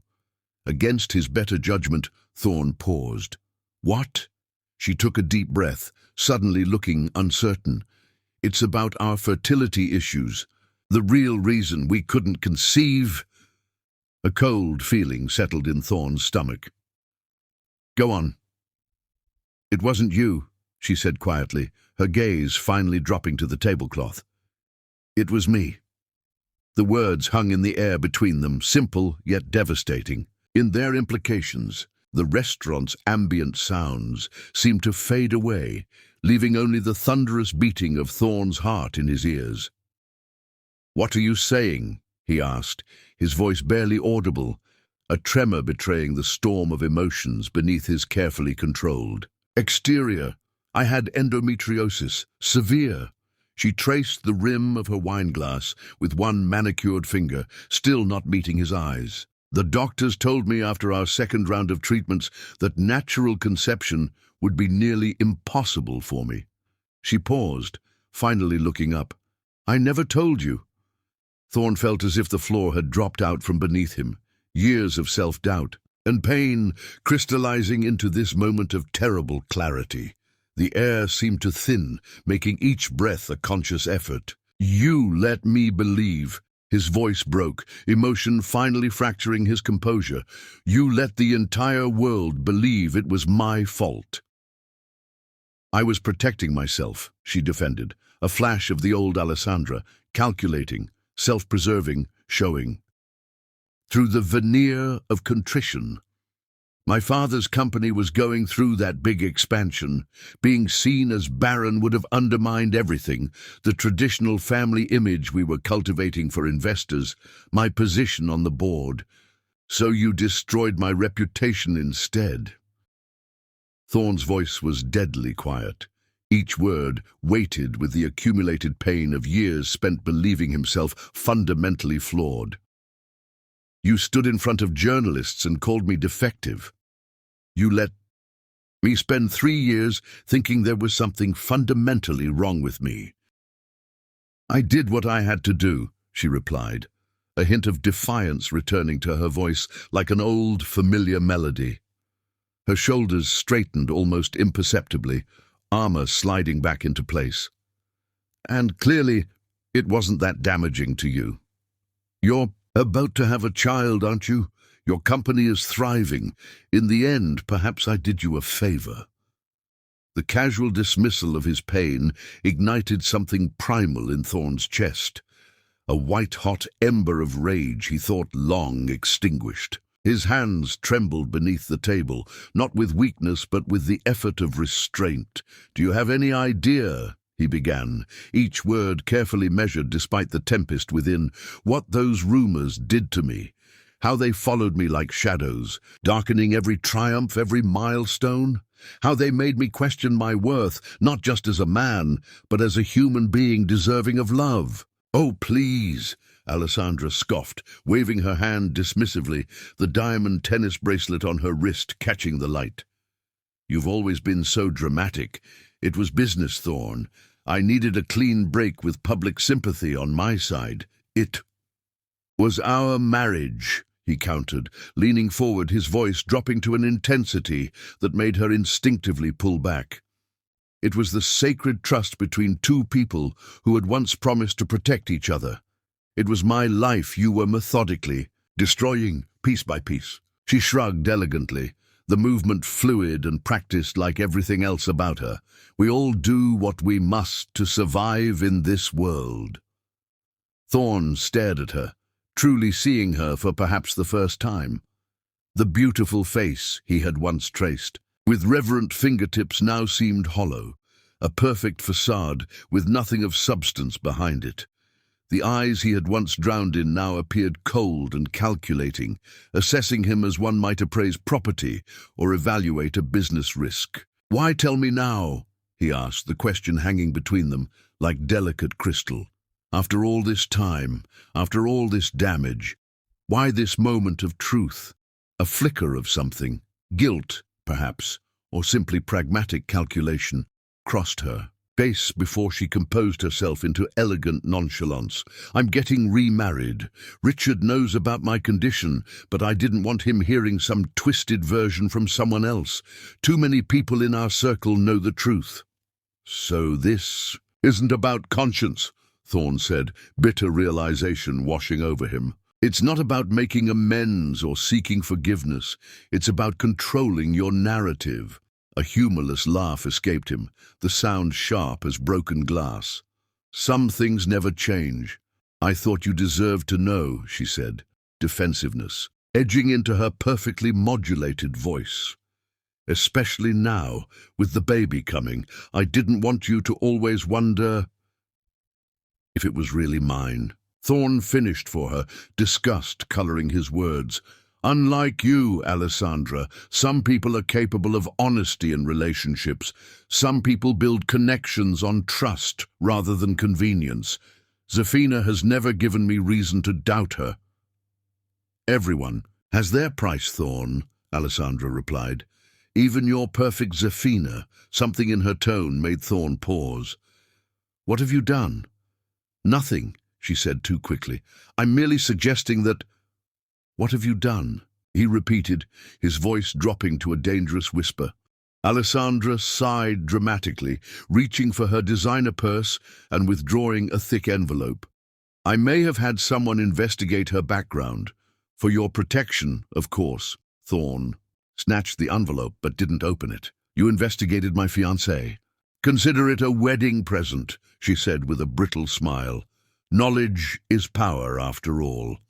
Against his better judgment, Thorne paused. What? She took a deep breath, suddenly looking uncertain. It's about our fertility issues. The real reason we couldn't conceive. A cold feeling settled in Thorne's stomach. Go on. It wasn't you, she said quietly, her gaze finally dropping to the tablecloth. It was me. The words hung in the air between them, simple yet devastating. In their implications, the restaurant's ambient sounds seemed to fade away, leaving only the thunderous beating of Thorne's heart in his ears. What are you saying? He asked, his voice barely audible, a tremor betraying the storm of emotions beneath his carefully controlled. Exterior. I had endometriosis, severe. She traced the rim of her wineglass with one manicured finger, still not meeting his eyes. The doctors told me after our second round of treatments that natural conception would be nearly impossible for me. She paused, finally looking up. I never told you. Thorne felt as if the floor had dropped out from beneath him, years of self-doubt and pain crystallizing into this moment of terrible clarity. The air seemed to thin, making each breath a conscious effort. You let me believe. His voice broke, emotion finally fracturing his composure. You let the entire world believe it was my fault. I was protecting myself, she defended, a flash of the old Alessandra, calculating, self-preserving, showing. Through the veneer of contrition. My father's company was going through that big expansion. Being seen as barren would have undermined everything, the traditional family image we were cultivating for investors, my position on the board. So you destroyed my reputation instead. Thorne's voice was deadly quiet, each word weighted with the accumulated pain of years spent believing himself fundamentally flawed. You stood in front of journalists and called me defective. You let me spend 3 years thinking there was something fundamentally wrong with me. I did what I had to do, she replied, a hint of defiance returning to her voice like an old, familiar melody. Her shoulders straightened almost imperceptibly, armor sliding back into place. And clearly, it wasn't that damaging to you. You're about to have a child, aren't you? Your company is thriving. In the end, perhaps I did you a favor. The casual dismissal of his pain ignited something primal in Thorne's chest, a white-hot ember of rage he thought long extinguished. His hands trembled beneath the table, not with weakness but with the effort of restraint. Do you have any idea, he began, each word carefully measured despite the tempest within, what those rumors did to me? How they followed me like shadows, darkening every triumph, every milestone? How they made me question my worth, not just as a man, but as a human being deserving of love? Oh, please, Alessandra scoffed, waving her hand dismissively, the diamond tennis bracelet on her wrist catching the light. You've always been so dramatic. It was business, Thorne. I needed a clean break with public sympathy on my side. It was our marriage, he countered, leaning forward, his voice dropping to an intensity that made her instinctively pull back. It was the sacred trust between two people who had once promised to protect each other. It was my life you were methodically destroying piece by piece. She shrugged elegantly, the movement fluid and practiced like everything else about her. We all do what we must to survive in this world. Thorn stared at her, truly seeing her for perhaps the first time. The beautiful face he had once traced, with reverent fingertips, now seemed hollow, a perfect facade with nothing of substance behind it. The eyes he had once drowned in now appeared cold and calculating, assessing him as one might appraise property or evaluate a business risk. "Why tell me now?" he asked, the question hanging between them like delicate crystal. "After all this time, after all this damage, why this moment of truth? A flicker of something, guilt, perhaps, or simply pragmatic calculation, crossed her face before she composed herself into elegant nonchalance. "I'm getting remarried. Richard knows about my condition, but I didn't want him hearing some twisted version from someone else. Too many people in our circle know the truth." "So this isn't about conscience," Thorn said, bitter realization washing over him. "It's not about making amends or seeking forgiveness. It's about controlling your narrative." A humorless laugh escaped him, the sound sharp as broken glass. "Some things never change. I thought you deserved to know," she said, defensiveness edging into her perfectly modulated voice. "Especially now, with the baby coming. I didn't want you to always wonder if it was really mine." Thorn finished for her, disgust coloring his words. "Unlike you, Alessandra, some people are capable of honesty in relationships. Some people build connections on trust rather than convenience. Zafina has never given me reason to doubt her." "Everyone has their price, Thorn," Alessandra replied. "Even your perfect Zafina." Something in her tone made Thorn pause. "What have you done?" "Nothing," she said too quickly. "I'm merely suggesting that—" "What have you done?" he repeated, his voice dropping to a dangerous whisper. Alessandra sighed dramatically, reaching for her designer purse and withdrawing a thick envelope. "I may have had someone investigate her background. For your protection, of course." Thorn snatched the envelope but didn't open it. "You investigated my fiancé. Consider it a wedding present," she said with a brittle smile. "Knowledge is power, after all."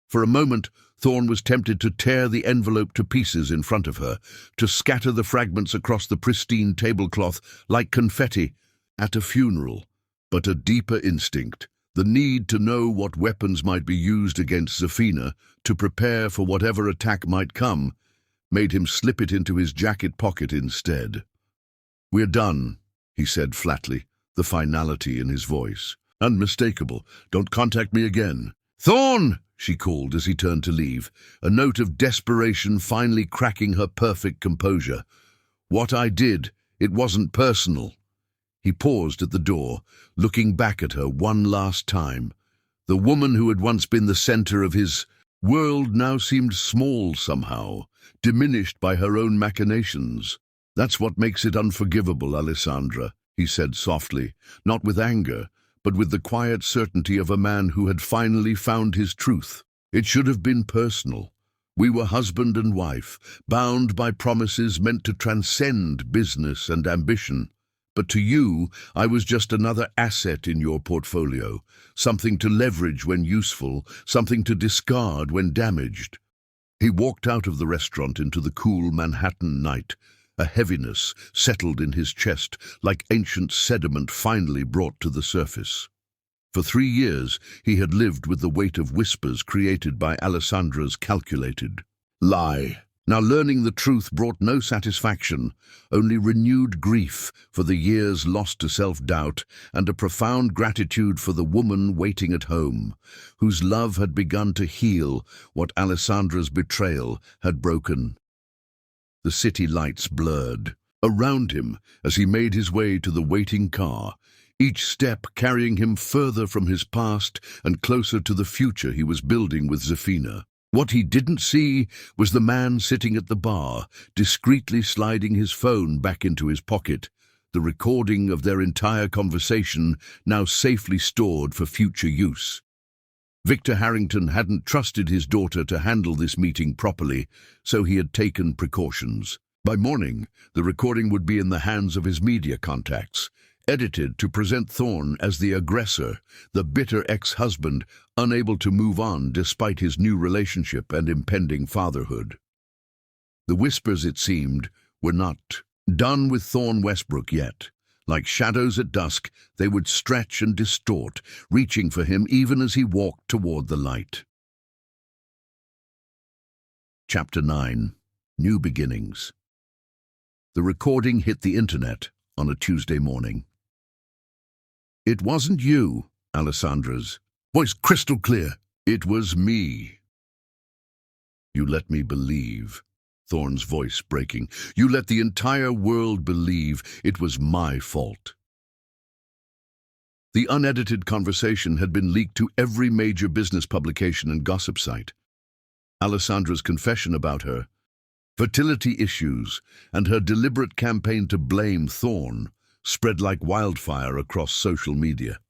For a moment, Thorn was tempted to tear the envelope to pieces in front of her, to scatter the fragments across the pristine tablecloth like confetti at a funeral. But a deeper instinct, the need to know what weapons might be used against Zafina, to prepare for whatever attack might come, made him slip it into his jacket pocket instead. "We're done," he said flatly, the finality in his voice unmistakable. "Don't contact me again." "Thorn!" she called as he turned to leave, a note of desperation finally cracking her perfect composure. "What I did, it wasn't personal." He paused at the door, looking back at her one last time. The woman who had once been the center of his world now seemed small somehow, diminished by her own machinations. "That's what makes it unforgivable, Alessandra," he said softly, not with anger, but with the quiet certainty of a man who had finally found his truth. "It should have been personal. We were husband and wife, bound by promises meant to transcend business and ambition. But to you, I was just another asset in your portfolio, something to leverage when useful, something to discard when damaged." He walked out of the restaurant into the cool Manhattan night. A heaviness settled in his chest, like ancient sediment finally brought to the surface. For 3 years, he had lived with the weight of whispers created by Alessandra's calculated lie. Now learning the truth brought no satisfaction, only renewed grief for the years lost to self-doubt and a profound gratitude for the woman waiting at home, whose love had begun to heal what Alessandra's betrayal had broken. The city lights blurred around him as he made his way to the waiting car, each step carrying him further from his past and closer to the future he was building with Zafina. What he didn't see was the man sitting at the bar, discreetly sliding his phone back into his pocket, the recording of their entire conversation now safely stored for future use. Victor Harrington hadn't trusted his daughter to handle this meeting properly, so he had taken precautions. By morning, the recording would be in the hands of his media contacts, edited to present Thorne as the aggressor, the bitter ex-husband, unable to move on despite his new relationship and impending fatherhood. The whispers, it seemed, were not done with Thorne Westbrook yet. Like shadows at dusk, they would stretch and distort, reaching for him even as he walked toward the light. Chapter 9. New Beginnings. The recording hit the internet on a Tuesday morning. "It wasn't you," Alessandra's voice crystal clear. "It was me." "You let me believe," Thorne's voice breaking. "You let the entire world believe it was my fault." The unedited conversation had been leaked to every major business publication and gossip site. Alessandra's confession about her fertility issues and her deliberate campaign to blame Thorne spread like wildfire across social media.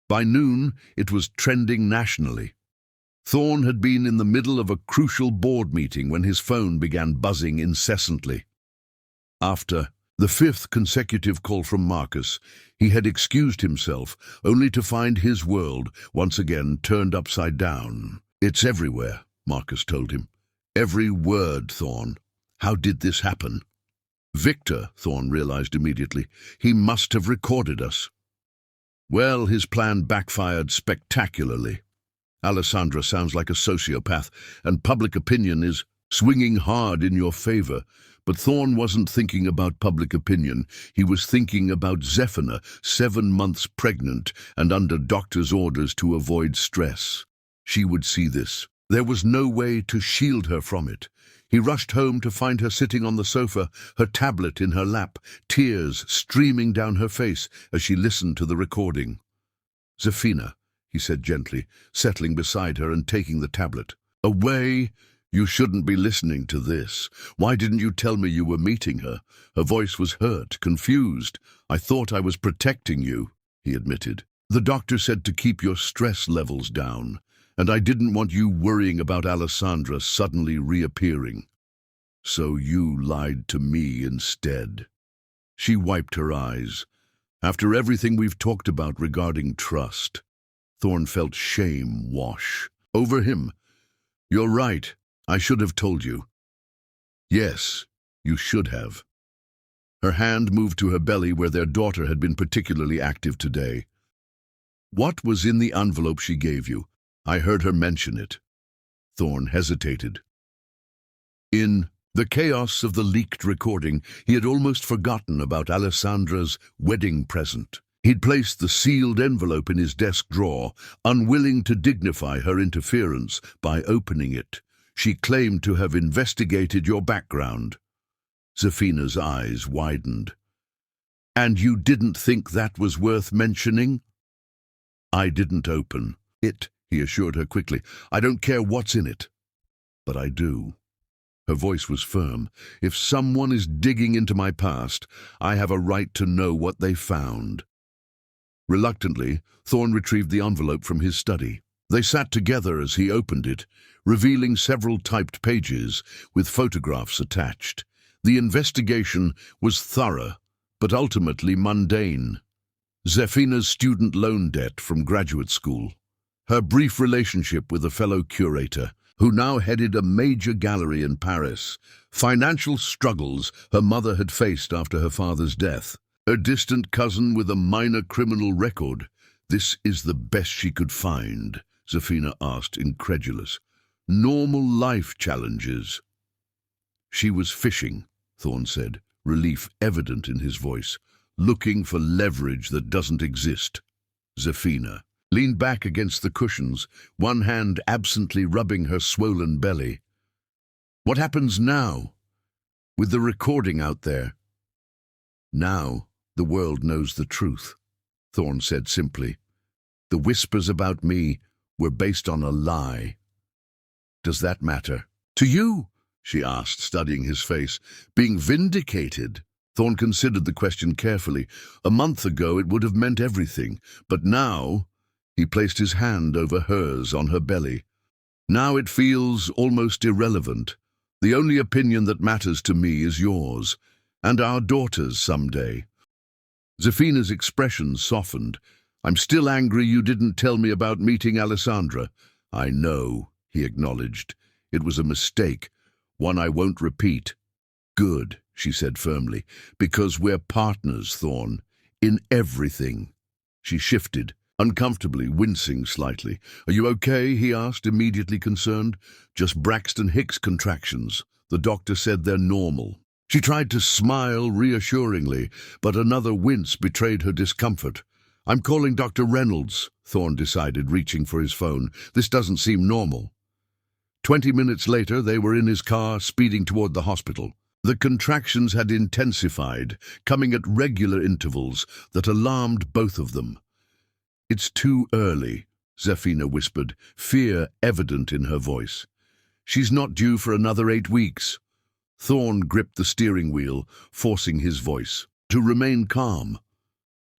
By noon, it was trending nationally. Thorne had been in the middle of a crucial board meeting when his phone began buzzing incessantly. After the fifth consecutive call from Marcus, he had excused himself, only to find his world once again turned upside down. "It's everywhere," Marcus told him. "Every word, Thorne. How did this happen?" "Victor," Thorne realized immediately. "He must have recorded us." Well, his plan backfired spectacularly. Alessandra sounds like a sociopath, and public opinion is swinging hard in your favor. But Thorne wasn't thinking about public opinion. He was thinking about Zephina, 7 months pregnant and under doctor's orders to avoid stress. She would see this. There was no way to shield her from it. He rushed home to find her sitting on the sofa, her tablet in her lap, tears streaming down her face as she listened to the recording. "Zephina," he said gently, settling beside her and taking the tablet. "Away! You shouldn't be listening to this. Why didn't you tell me you were meeting her?" Her voice was hurt, confused. "I thought I was protecting you," he admitted. "The doctor said to keep your stress levels down, and I didn't want you worrying about Alessandra suddenly reappearing. So you lied to me instead." She wiped her eyes. After everything we've talked about regarding trust, Thorne felt shame wash over him. "You're right. I should have told you." "Yes, you should have." Her hand moved to her belly where their daughter had been particularly active today. "What was in the envelope she gave you? I heard her mention it." Thorne hesitated. In the chaos of the leaked recording, he had almost forgotten about Alessandra's wedding present. He'd placed the sealed envelope in his desk drawer, unwilling to dignify her interference by opening it. "She claimed to have investigated your background." Zephina's eyes widened. "And you didn't think that was worth mentioning?" "I didn't open it," he assured her quickly. "I don't care what's in it." "But I do." Her voice was firm. "If someone is digging into my past, I have a right to know what they found." Reluctantly, Thorne retrieved the envelope from his study. They sat together as he opened it, revealing several typed pages with photographs attached. The investigation was thorough, but ultimately mundane. Zephina's student loan debt from graduate school, her brief relationship with a fellow curator, who now headed a major gallery in Paris, financial struggles her mother had faced after her father's death, a distant cousin with a minor criminal record. "This is the best she could find?" Zephina asked, incredulous. "Normal life challenges." "She was fishing," Thorne said, relief evident in his voice, "looking for leverage that doesn't exist." Zephina leaned back against the cushions, one hand absently rubbing her swollen belly. "What happens now? With the recording out there?" "Now the world knows the truth," Thorne said simply. "The whispers about me were based on a lie." "Does that matter?" "To you?" she asked, studying his face. "Being vindicated?" Thorne considered the question carefully. A month ago it would have meant everything, but now He placed his hand over hers on her belly. Now it feels almost irrelevant. The only opinion that matters to me is yours, and our daughter's someday. Zafina's expression softened. I'm still angry you didn't tell me about meeting Alessandra. I know, he acknowledged. It was a mistake, one I won't repeat. Good, she said firmly, because we're partners, Thorn, in everything. She shifted, uncomfortably, wincing slightly. Are you okay? He asked, immediately concerned. Just Braxton Hicks contractions. The doctor said they're normal. She tried to smile reassuringly, but another wince betrayed her discomfort. I'm calling Dr. Reynolds, Thorn decided, reaching for his phone. This doesn't seem normal. 20 minutes later, they were in his car, speeding toward the hospital. The contractions had intensified, coming at regular intervals that alarmed both of them. It's too early, Zafina whispered, fear evident in her voice. She's not due for another 8 weeks. Thorn gripped the steering wheel, forcing his voice to remain calm.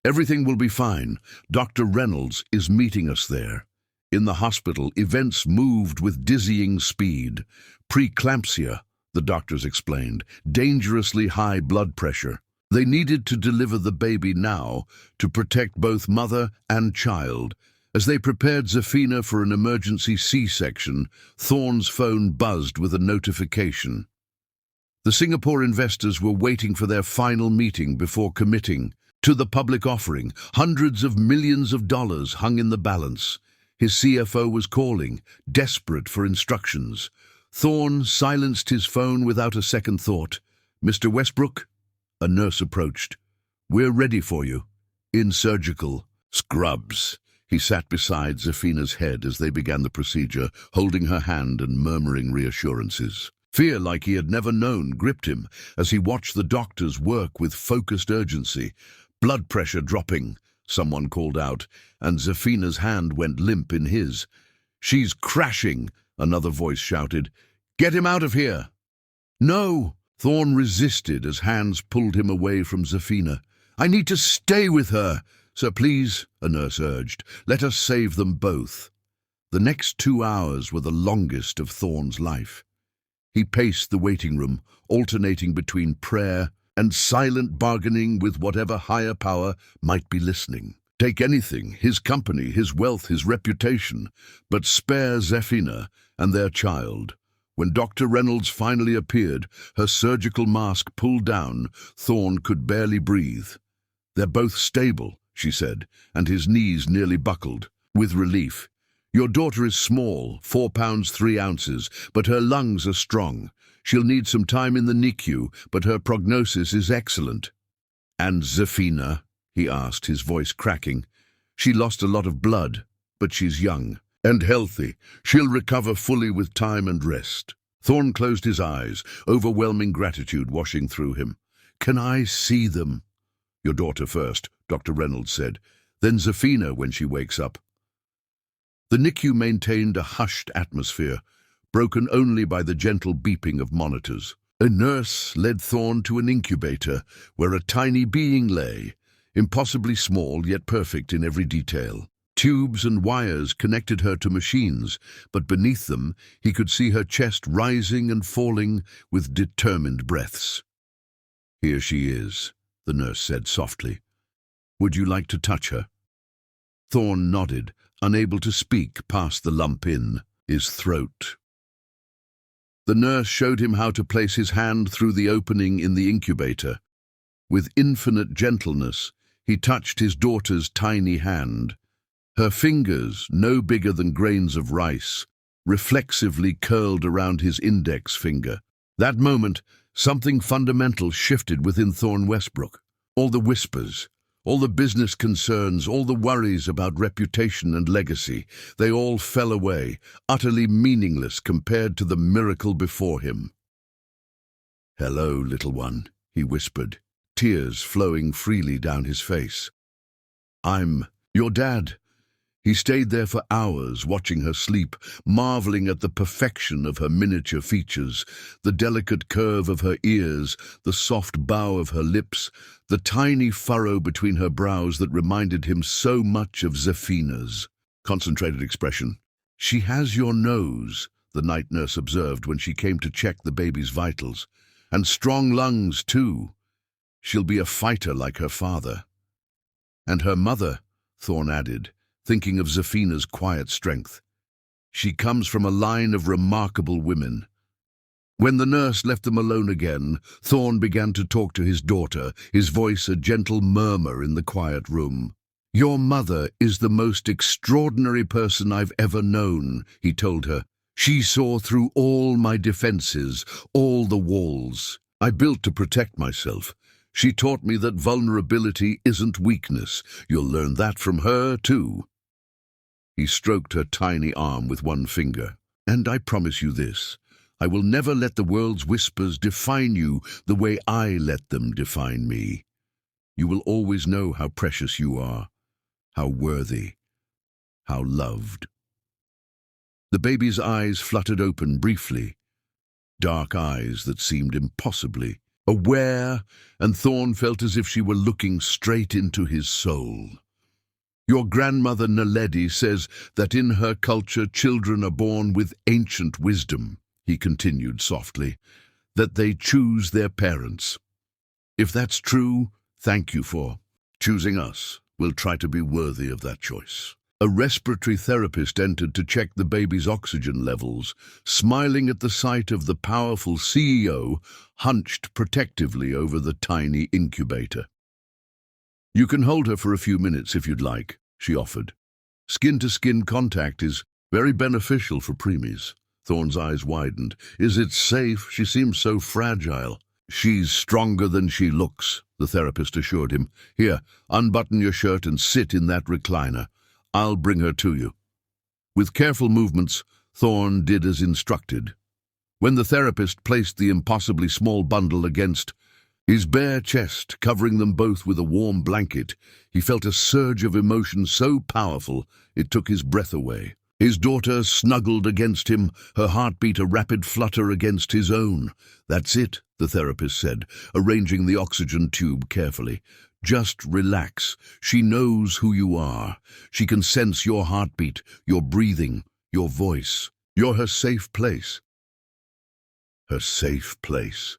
Everything will be fine. Dr. Reynolds is meeting us there. In the hospital, events moved with dizzying speed. Preeclampsia, the doctors explained, dangerously high blood pressure. They needed to deliver the baby now to protect both mother and child. As they prepared Zafina for an emergency C-section, Thorn's phone buzzed with a notification. The Singapore investors were waiting for their final meeting before committing to the public offering. Hundreds of millions of dollars hung in the balance. His CFO was calling, desperate for instructions. Thorn silenced his phone without a second thought. Mr. Westbrook? A nurse approached. We're ready for you. In surgical. Scrubs. He sat beside Zafina's head as they began the procedure, holding her hand and murmuring reassurances. Fear like he had never known gripped him as he watched the doctors work with focused urgency. Blood pressure dropping, someone called out, and Zafina's hand went limp in his. She's crashing, another voice shouted. Get him out of here! No! Thorn resisted as hands pulled him away from Zafina. I need to stay with her. Sir, please, a nurse urged. Let us save them both. The next 2 hours were the longest of Thorn's life. He paced the waiting room, alternating between prayer and silent bargaining with whatever higher power might be listening. Take anything, his company, his wealth, his reputation, but spare Zafina and their child. When Dr. Reynolds finally appeared, her surgical mask pulled down, Thorn could barely breathe. They're both stable, she said, and his knees nearly buckled. With relief. Your daughter is small, 4 pounds 3 ounces, but her lungs are strong. She'll need some time in the NICU, but her prognosis is excellent. And Zafina? He asked, his voice cracking. She lost a lot of blood, but she's young and healthy. She'll recover fully with time and rest. Thorn closed his eyes, overwhelming gratitude washing through him. Can I see them? Your daughter first, Dr. Reynolds said. Then Zafina when she wakes up. The NICU maintained a hushed atmosphere, broken only by the gentle beeping of monitors. A nurse led Thorn to an incubator where a tiny being lay, impossibly small yet perfect in every detail. Tubes and wires connected her to machines, but beneath them he could see her chest rising and falling with determined breaths. Here she is, the nurse said softly. Would you like to touch her? Thorn nodded, unable to speak past the lump in his throat. The nurse showed him how to place his hand through the opening in the incubator. With infinite gentleness, he touched his daughter's tiny hand. Her fingers, no bigger than grains of rice, reflexively curled around his index finger. That moment, something fundamental shifted within Thorn Westbrook. All the whispers, all the business concerns, all the worries about reputation and legacy, they all fell away, utterly meaningless compared to the miracle before him. Hello, little one, he whispered, tears flowing freely down his face. I'm your dad. He stayed there for hours, watching her sleep, marveling at the perfection of her miniature features, the delicate curve of her ears, the soft bow of her lips, the tiny furrow between her brows that reminded him so much of Zafina's. concentrated expression. "She has your nose," the night nurse observed when she came to check the baby's vitals. "And strong lungs, too. She'll be a fighter like her father." "And her mother," Thorn added, thinking of Zafina's quiet strength. "She comes from a line of remarkable women." When the nurse left them alone again, Thorn began to talk to his daughter, his voice a gentle murmur in the quiet room. "Your mother is the most extraordinary person I've ever known," he told her. "She saw through all my defenses, all the walls I built to protect myself. She taught me that vulnerability isn't weakness. You'll learn that from her, too." He stroked her tiny arm with one finger. "And I promise you this. I will never let the world's whispers define you the way I let them define me. You will always know how precious you are, how worthy, how loved." The baby's eyes fluttered open briefly, dark eyes that seemed impossibly aware, and Thorn felt as if she were looking straight into his soul. "Your grandmother Naledi says that in her culture children are born with ancient wisdom," he continued softly, "that they choose their parents. If that's true, thank you for choosing us. We'll try to be worthy of that choice." A respiratory therapist entered to check the baby's oxygen levels, smiling at the sight of the powerful CEO hunched protectively over the tiny incubator. "You can hold her for a few minutes if you'd like," she offered. "Skin-to-skin contact is very beneficial for preemies." Thorn's eyes widened. "Is it safe? She seems so fragile." "She's stronger than she looks," the therapist assured him. "Here, unbutton your shirt and sit in that recliner. I'll bring her to you." With careful movements, Thorn did as instructed. When the therapist placed the impossibly small bundle against his bare chest, covering them both with a warm blanket, he felt a surge of emotion so powerful it took his breath away. His daughter snuggled against him, her heartbeat a rapid flutter against his own. "That's it," the therapist said, arranging the oxygen tube carefully. "Just relax. She knows who you are. She can sense your heartbeat, your breathing, your voice. You're her safe place." Her safe place.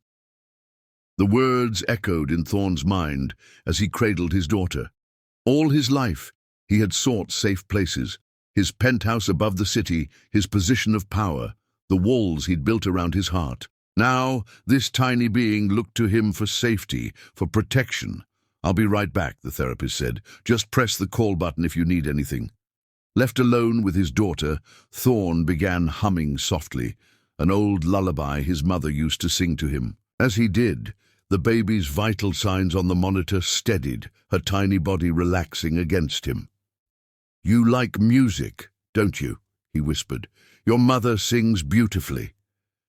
The words echoed in Thorn's mind as he cradled his daughter. All his life, he had sought safe places. His penthouse above the city, his position of power, the walls he'd built around his heart. Now, this tiny being looked to him for safety, for protection. "I'll be right back," the therapist said. "Just press the call button if you need anything." Left alone with his daughter, Thorn began humming softly, an old lullaby his mother used to sing to him. As he did, the baby's vital signs on the monitor steadied, her tiny body relaxing against him. "You like music, don't you?" he whispered. "Your mother sings beautifully.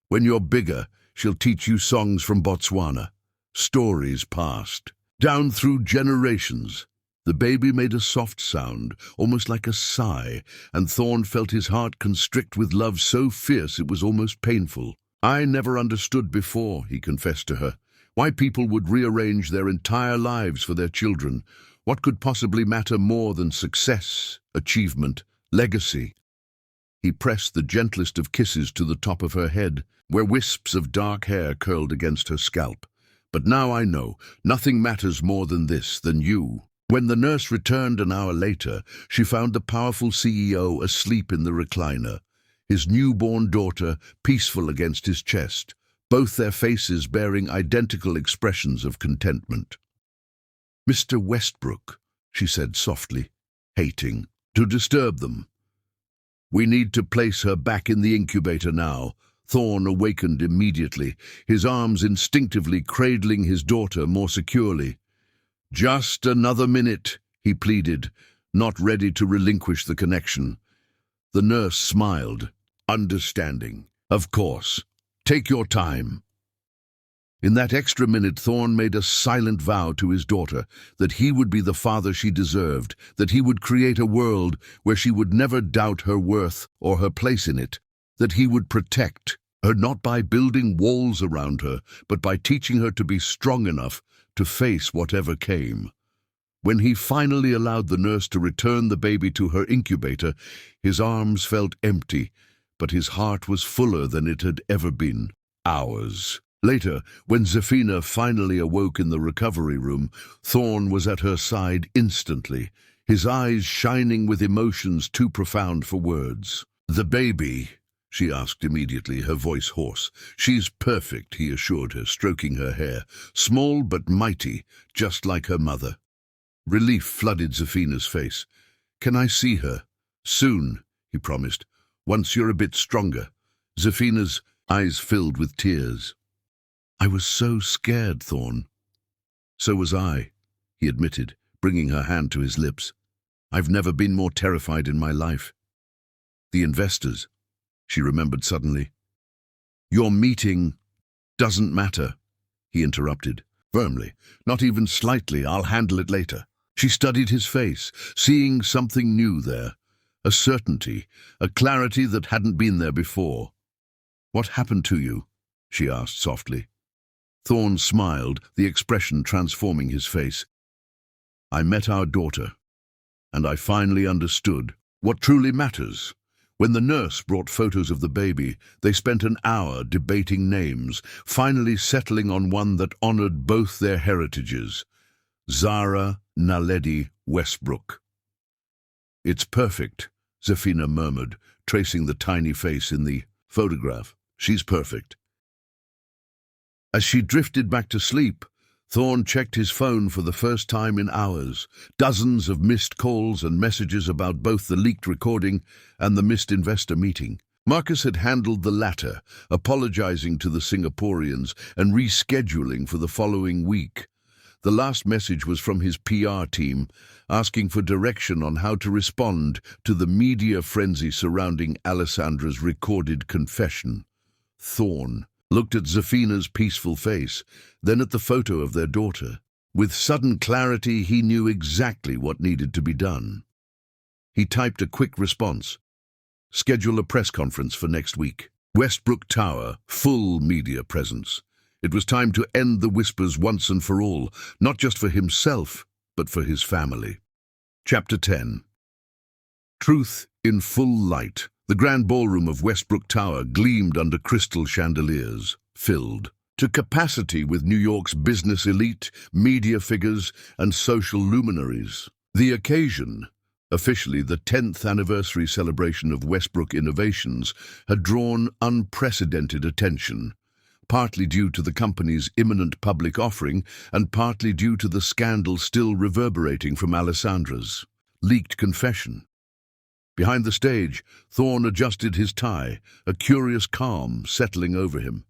When you're bigger, she'll teach you songs from Botswana, stories past, down through generations." The baby made a soft sound, almost like a sigh, and Thorn felt his heart constrict with love so fierce it was almost painful. "I never understood before," he confessed to her, "why people would rearrange their entire lives for their children. What could possibly matter more than success, achievement, legacy?" He pressed the gentlest of kisses to the top of her head, where wisps of dark hair curled against her scalp. "But now I know, nothing matters more than this, than you." When the nurse returned an hour later, she found the powerful CEO asleep in the recliner, his newborn daughter peaceful against his chest, both their faces bearing identical expressions of contentment. "Mr. Westbrook," she said softly, hating to disturb them. "We need to place her back in the incubator now." Thorn awakened immediately, his arms instinctively cradling his daughter more securely. "Just another minute," he pleaded, not ready to relinquish the connection. The nurse smiled, understanding. "Of course. Take your time." In that extra minute, Thorn made a silent vow to his daughter that he would be the father she deserved, that he would create a world where she would never doubt her worth or her place in it, that he would protect her not by building walls around her, but by teaching her to be strong enough to face whatever came. When he finally allowed the nurse to return the baby to her incubator, his arms felt empty, but his heart was fuller than it had ever been. Hours later, when Zefina finally awoke in the recovery room, Thorn was at her side instantly, his eyes shining with emotions too profound for words. "The baby?" she asked immediately, her voice hoarse. "She's perfect," he assured her, stroking her hair. "Small but mighty, just like her mother." Relief flooded Zefina's face. "Can I see her?" "Soon," he promised. "Once you're a bit stronger." Zefina's eyes filled with tears. "I was so scared, Thorn." "So was I," he admitted, bringing her hand to his lips. "I've never been more terrified in my life." "The investors," she remembered suddenly. "Your meeting doesn't matter," he interrupted, firmly. "Not even slightly. I'll handle it later." She studied his face, seeing something new there, a certainty, a clarity that hadn't been there before. "What happened to you?" she asked softly. Thorn smiled, the expression transforming his face. "I met our daughter, and I finally understood what truly matters." When the nurse brought photos of the baby, they spent an hour debating names, finally settling on one that honored both their heritages: Zara Naledi Westbrook. "It's perfect," Zefina murmured, tracing the tiny face in the photograph. "She's perfect." As she drifted back to sleep, Thorn checked his phone for the first time in hours. Dozens of missed calls and messages about both the leaked recording and the missed investor meeting. Marcus had handled the latter, apologizing to the Singaporeans and rescheduling for the following week. The last message was from his PR team, asking for direction on how to respond to the media frenzy surrounding Alessandra's recorded confession. Thorn looked at Zefina's peaceful face, then at the photo of their daughter. With sudden clarity, he knew exactly what needed to be done. He typed a quick response. "Schedule a press conference for next week. Westbrook Tower, full media presence." It was time to end the whispers once and for all, not just for himself, but for his family. Chapter 10. Truth in full light. The grand ballroom of Westbrook Tower gleamed under crystal chandeliers, filled to capacity with New York's business elite, media figures, and social luminaries. The occasion, officially the 10th anniversary celebration of Westbrook Innovations, had drawn unprecedented attention, partly due to the company's imminent public offering and partly due to the scandal still reverberating from Alessandra's leaked confession. Behind the stage, Thorn adjusted his tie, a curious calm settling over him.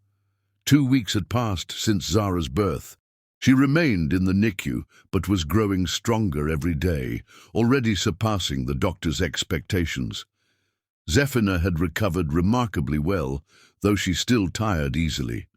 2 weeks had passed since Zara's birth. She remained in the NICU, but was growing stronger every day, already surpassing the doctor's expectations. Zefina had recovered remarkably well, though she still tired easily.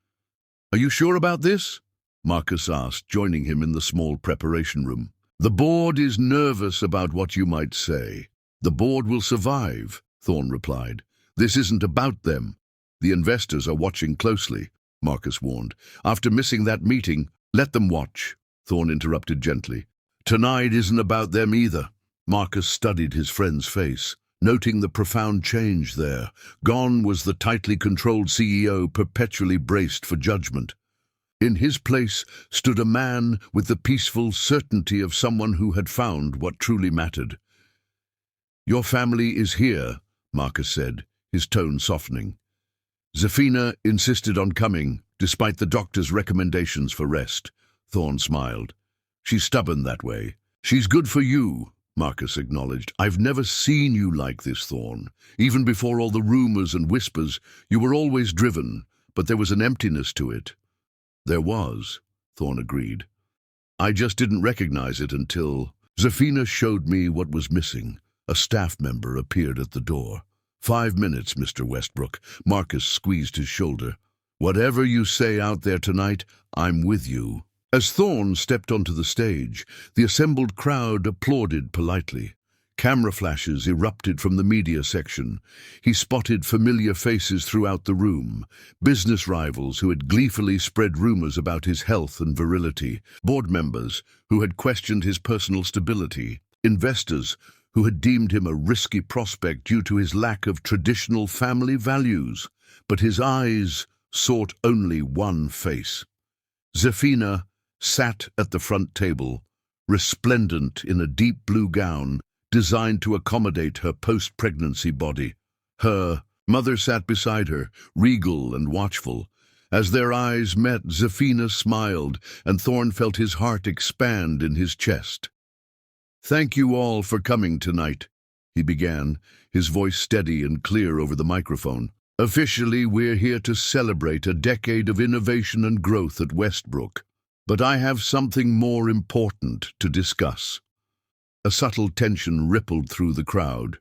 "Are you sure about this?" Marcus asked, joining him in the small preparation room. "The board is nervous about what you might say." "The board will survive," Thorn replied. "This isn't about them. The investors are watching closely," Marcus warned. "After missing that meeting, let them watch," Thorn interrupted gently. "Tonight isn't about them either." Marcus studied his friend's face, noting the profound change there. Gone was the tightly controlled CEO perpetually braced for judgment. In his place stood a man with the peaceful certainty of someone who had found what truly mattered. "Your family is here," Marcus said, his tone softening. "Zefina insisted on coming, despite the doctor's recommendations for rest," Thorn smiled. "She's stubborn that way." "She's good for you," Marcus acknowledged. "I've never seen you like this, Thorn. Even before all the rumors and whispers, you were always driven, but there was an emptiness to it." "There was," Thorn agreed. "I just didn't recognize it until Zefina showed me what was missing." A staff member appeared at the door. "5 minutes, Mr. Westbrook." Marcus squeezed his shoulder. "Whatever you say out there tonight, I'm with you." As Thorn stepped onto the stage, the assembled crowd applauded politely. Camera flashes erupted from the media section. He spotted familiar faces throughout the room, business rivals who had gleefully spread rumors about his health and virility, board members who had questioned his personal stability, investors who had deemed him a risky prospect due to his lack of traditional family values. But his eyes sought only one face. Zafina sat at the front table, resplendent in a deep blue gown designed to accommodate her post-pregnancy body. Her mother sat beside her, regal and watchful. As their eyes met, Zafina smiled, and Thorn felt his heart expand in his chest. "Thank you all for coming tonight," he began, his voice steady and clear over the microphone. "Officially, we're here to celebrate a decade of innovation and growth at Westbrook. But I have something more important to discuss." A subtle tension rippled through the crowd.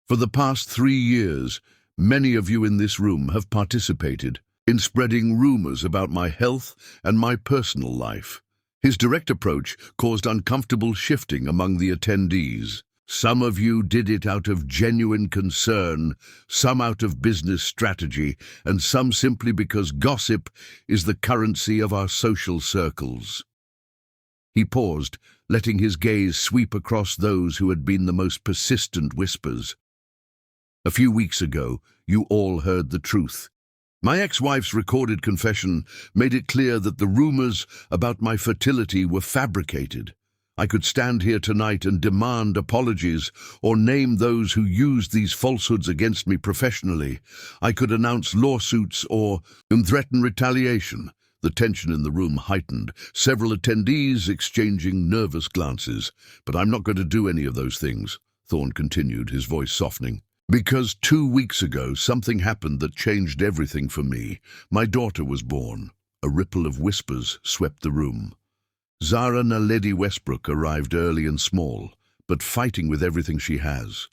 For the past 3 years, many of you in this room have participated in spreading rumors about my health and my personal life. His direct approach caused uncomfortable shifting among the attendees. Some of you did it out of genuine concern, some out of business strategy, and some simply because gossip is the currency of our social circles. He paused, letting his gaze sweep across those who had been the most persistent whispers. "A few weeks ago, you all heard the truth. My ex-wife's recorded confession made it clear that the rumors about my fertility were fabricated. I could stand here tonight and demand apologies or name those who used these falsehoods against me professionally. I could announce lawsuits or threaten retaliation." The tension in the room heightened, several attendees exchanging nervous glances. "But I'm not going to do any of those things," Thorn continued, his voice softening. "Because 2 weeks ago, something happened that changed everything for me. My daughter was born." A ripple of whispers swept the room. Zara Naledi Westbrook arrived early and small, but fighting with everything she has.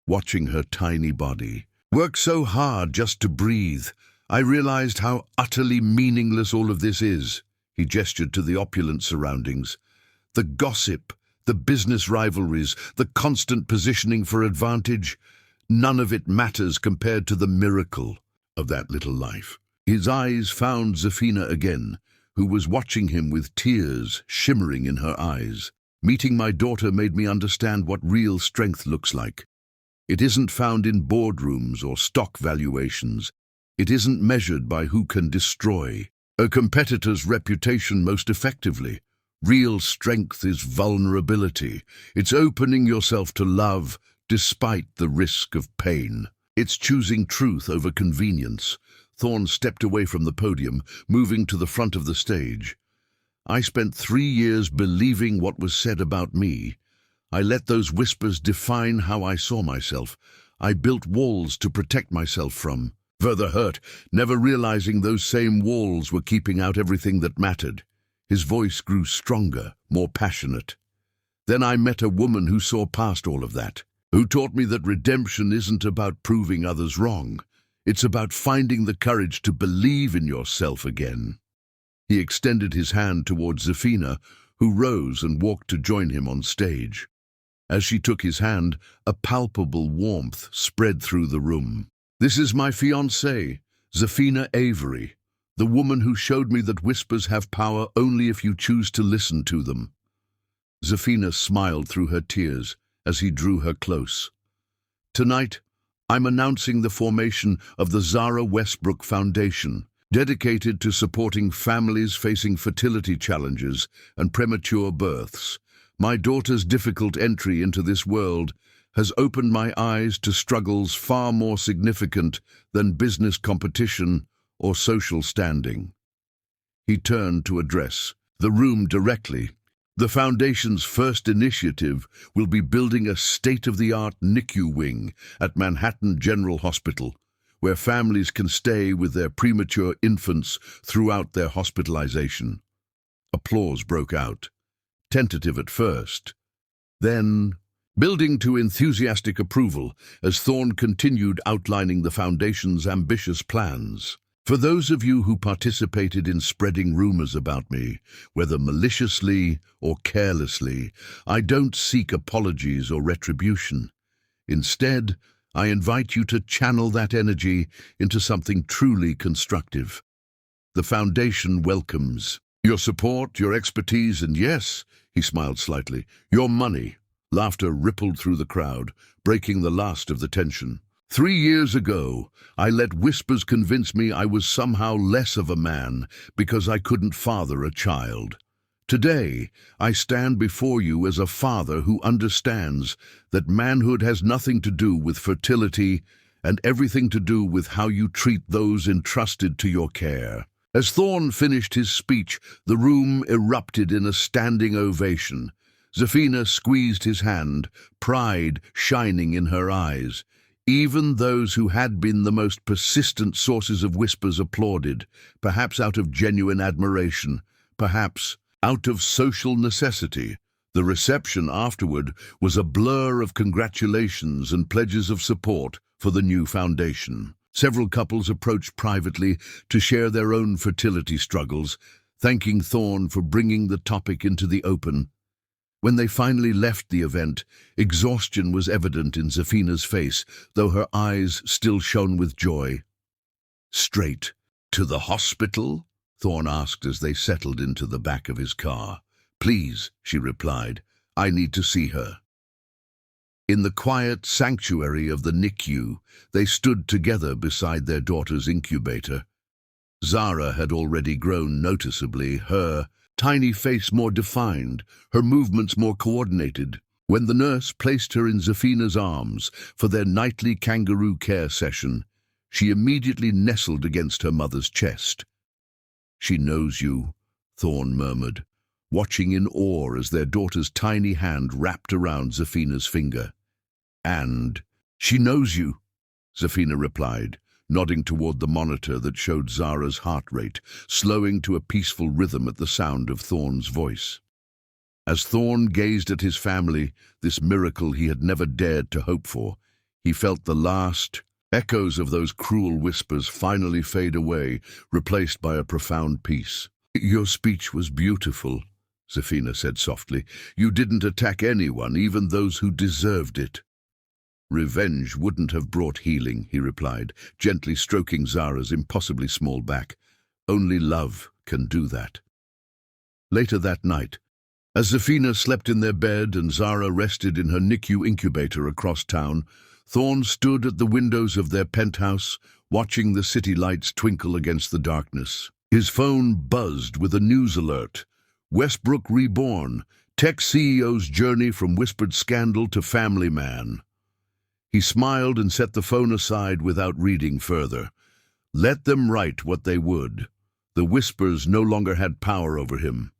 Watching her tiny body work so hard just to breathe, I realized how utterly meaningless all of this is. He gestured to the opulent surroundings. The gossip, the business rivalries, the constant positioning for advantage, none of it matters compared to the miracle of that little life. His eyes found Zafina again, who was watching him with tears shimmering in her eyes. "Meeting my daughter made me understand what real strength looks like. It isn't found in boardrooms or stock valuations. It isn't measured by who can destroy a competitor's reputation most effectively. Real strength is vulnerability. It's opening yourself to love despite the risk of pain. It's choosing truth over convenience." Thorn stepped away from the podium, moving to the front of the stage. "I spent 3 years believing what was said about me. I let those whispers define how I saw myself. I built walls to protect myself from further hurt, never realizing those same walls were keeping out everything that mattered." His voice grew stronger, more passionate. "Then I met a woman who saw past all of that, who taught me that redemption isn't about proving others wrong. It's about finding the courage to believe in yourself again." He extended his hand towards Zafina, who rose and walked to join him on stage. As she took his hand, a palpable warmth spread through the room. "This is my fiancée, Zafina Avery, the woman who showed me that whispers have power only if you choose to listen to them." Zafina smiled through her tears as he drew her close. "Tonight, I'm announcing the formation of the Zara Westbrook Foundation, dedicated to supporting families facing fertility challenges and premature births. My daughter's difficult entry into this world has opened my eyes to struggles far more significant than business competition or social standing." He turned to address the room directly. "The Foundation's first initiative will be building a state-of-the-art NICU wing at Manhattan General Hospital, where families can stay with their premature infants throughout their hospitalization." Applause broke out, tentative at first, then building to enthusiastic approval as Thorn continued outlining the Foundation's ambitious plans. For those of you who participated in spreading rumors about me, whether maliciously or carelessly, I don't seek apologies or retribution. Instead, I invite you to channel that energy into something truly constructive. The Foundation welcomes your support, your expertise, and yes, he smiled slightly, your money. Laughter rippled through the crowd, breaking the last of the tension. 3 years ago, I let whispers convince me I was somehow less of a man because I couldn't father a child. Today, I stand before you as a father who understands that manhood has nothing to do with fertility and everything to do with how you treat those entrusted to your care. As Thorn finished his speech, the room erupted in a standing ovation. Zafina squeezed his hand, pride shining in her eyes. Even those who had been the most persistent sources of whispers applauded, perhaps out of genuine admiration, perhaps out of social necessity. The reception afterward was a blur of congratulations and pledges of support for the new foundation. Several couples approached privately to share their own fertility struggles, thanking Thorn for bringing the topic into the open. When they finally left the event, exhaustion was evident in Zafina's face, though her eyes still shone with joy. "Straight to the hospital?" Thorn asked as they settled into the back of his car. "Please," she replied, "I need to see her." In the quiet sanctuary of the NICU, they stood together beside their daughter's incubator. Zara had already grown noticeably, her tiny face more defined, her movements more coordinated. When the nurse placed her in Zafina's arms for their nightly kangaroo care session, she immediately nestled against her mother's chest. "She knows you," Thorn murmured, watching in awe as their daughter's tiny hand wrapped around Zafina's finger. "And she knows you," Zafina replied, nodding toward the monitor that showed Zara's heart rate, slowing to a peaceful rhythm at the sound of Thorn's voice. As Thorn gazed at his family, this miracle he had never dared to hope for, he felt the last echoes of those cruel whispers finally fade away, replaced by a profound peace. "Your speech was beautiful," Zafina said softly. "You didn't attack anyone, even those who deserved it." "Revenge wouldn't have brought healing," he replied, gently stroking Zara's impossibly small back. "Only love can do that." Later that night, as Zafina slept in their bed and Zara rested in her NICU incubator across town, Thorn stood at the windows of their penthouse, watching the city lights twinkle against the darkness. His phone buzzed with a news alert. Westbrook reborn, tech CEO's journey from whispered scandal to family man. He smiled and set the phone aside without reading further. Let them write what they would. The whispers no longer had power over him.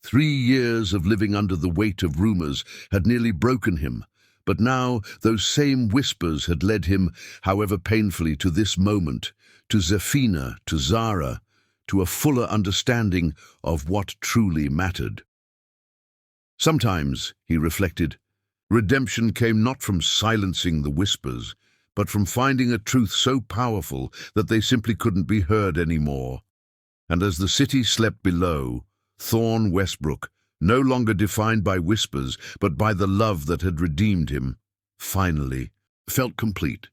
3 years of living under the weight of rumors had nearly broken him, but now those same whispers had led him, however painfully, to this moment, to Zafina, to Zara, to a fuller understanding of what truly mattered. Sometimes, he reflected, redemption came not from silencing the whispers, but from finding a truth so powerful that they simply couldn't be heard anymore. And as the city slept below, Thorn Westbrook, no longer defined by whispers, but by the love that had redeemed him, finally felt complete.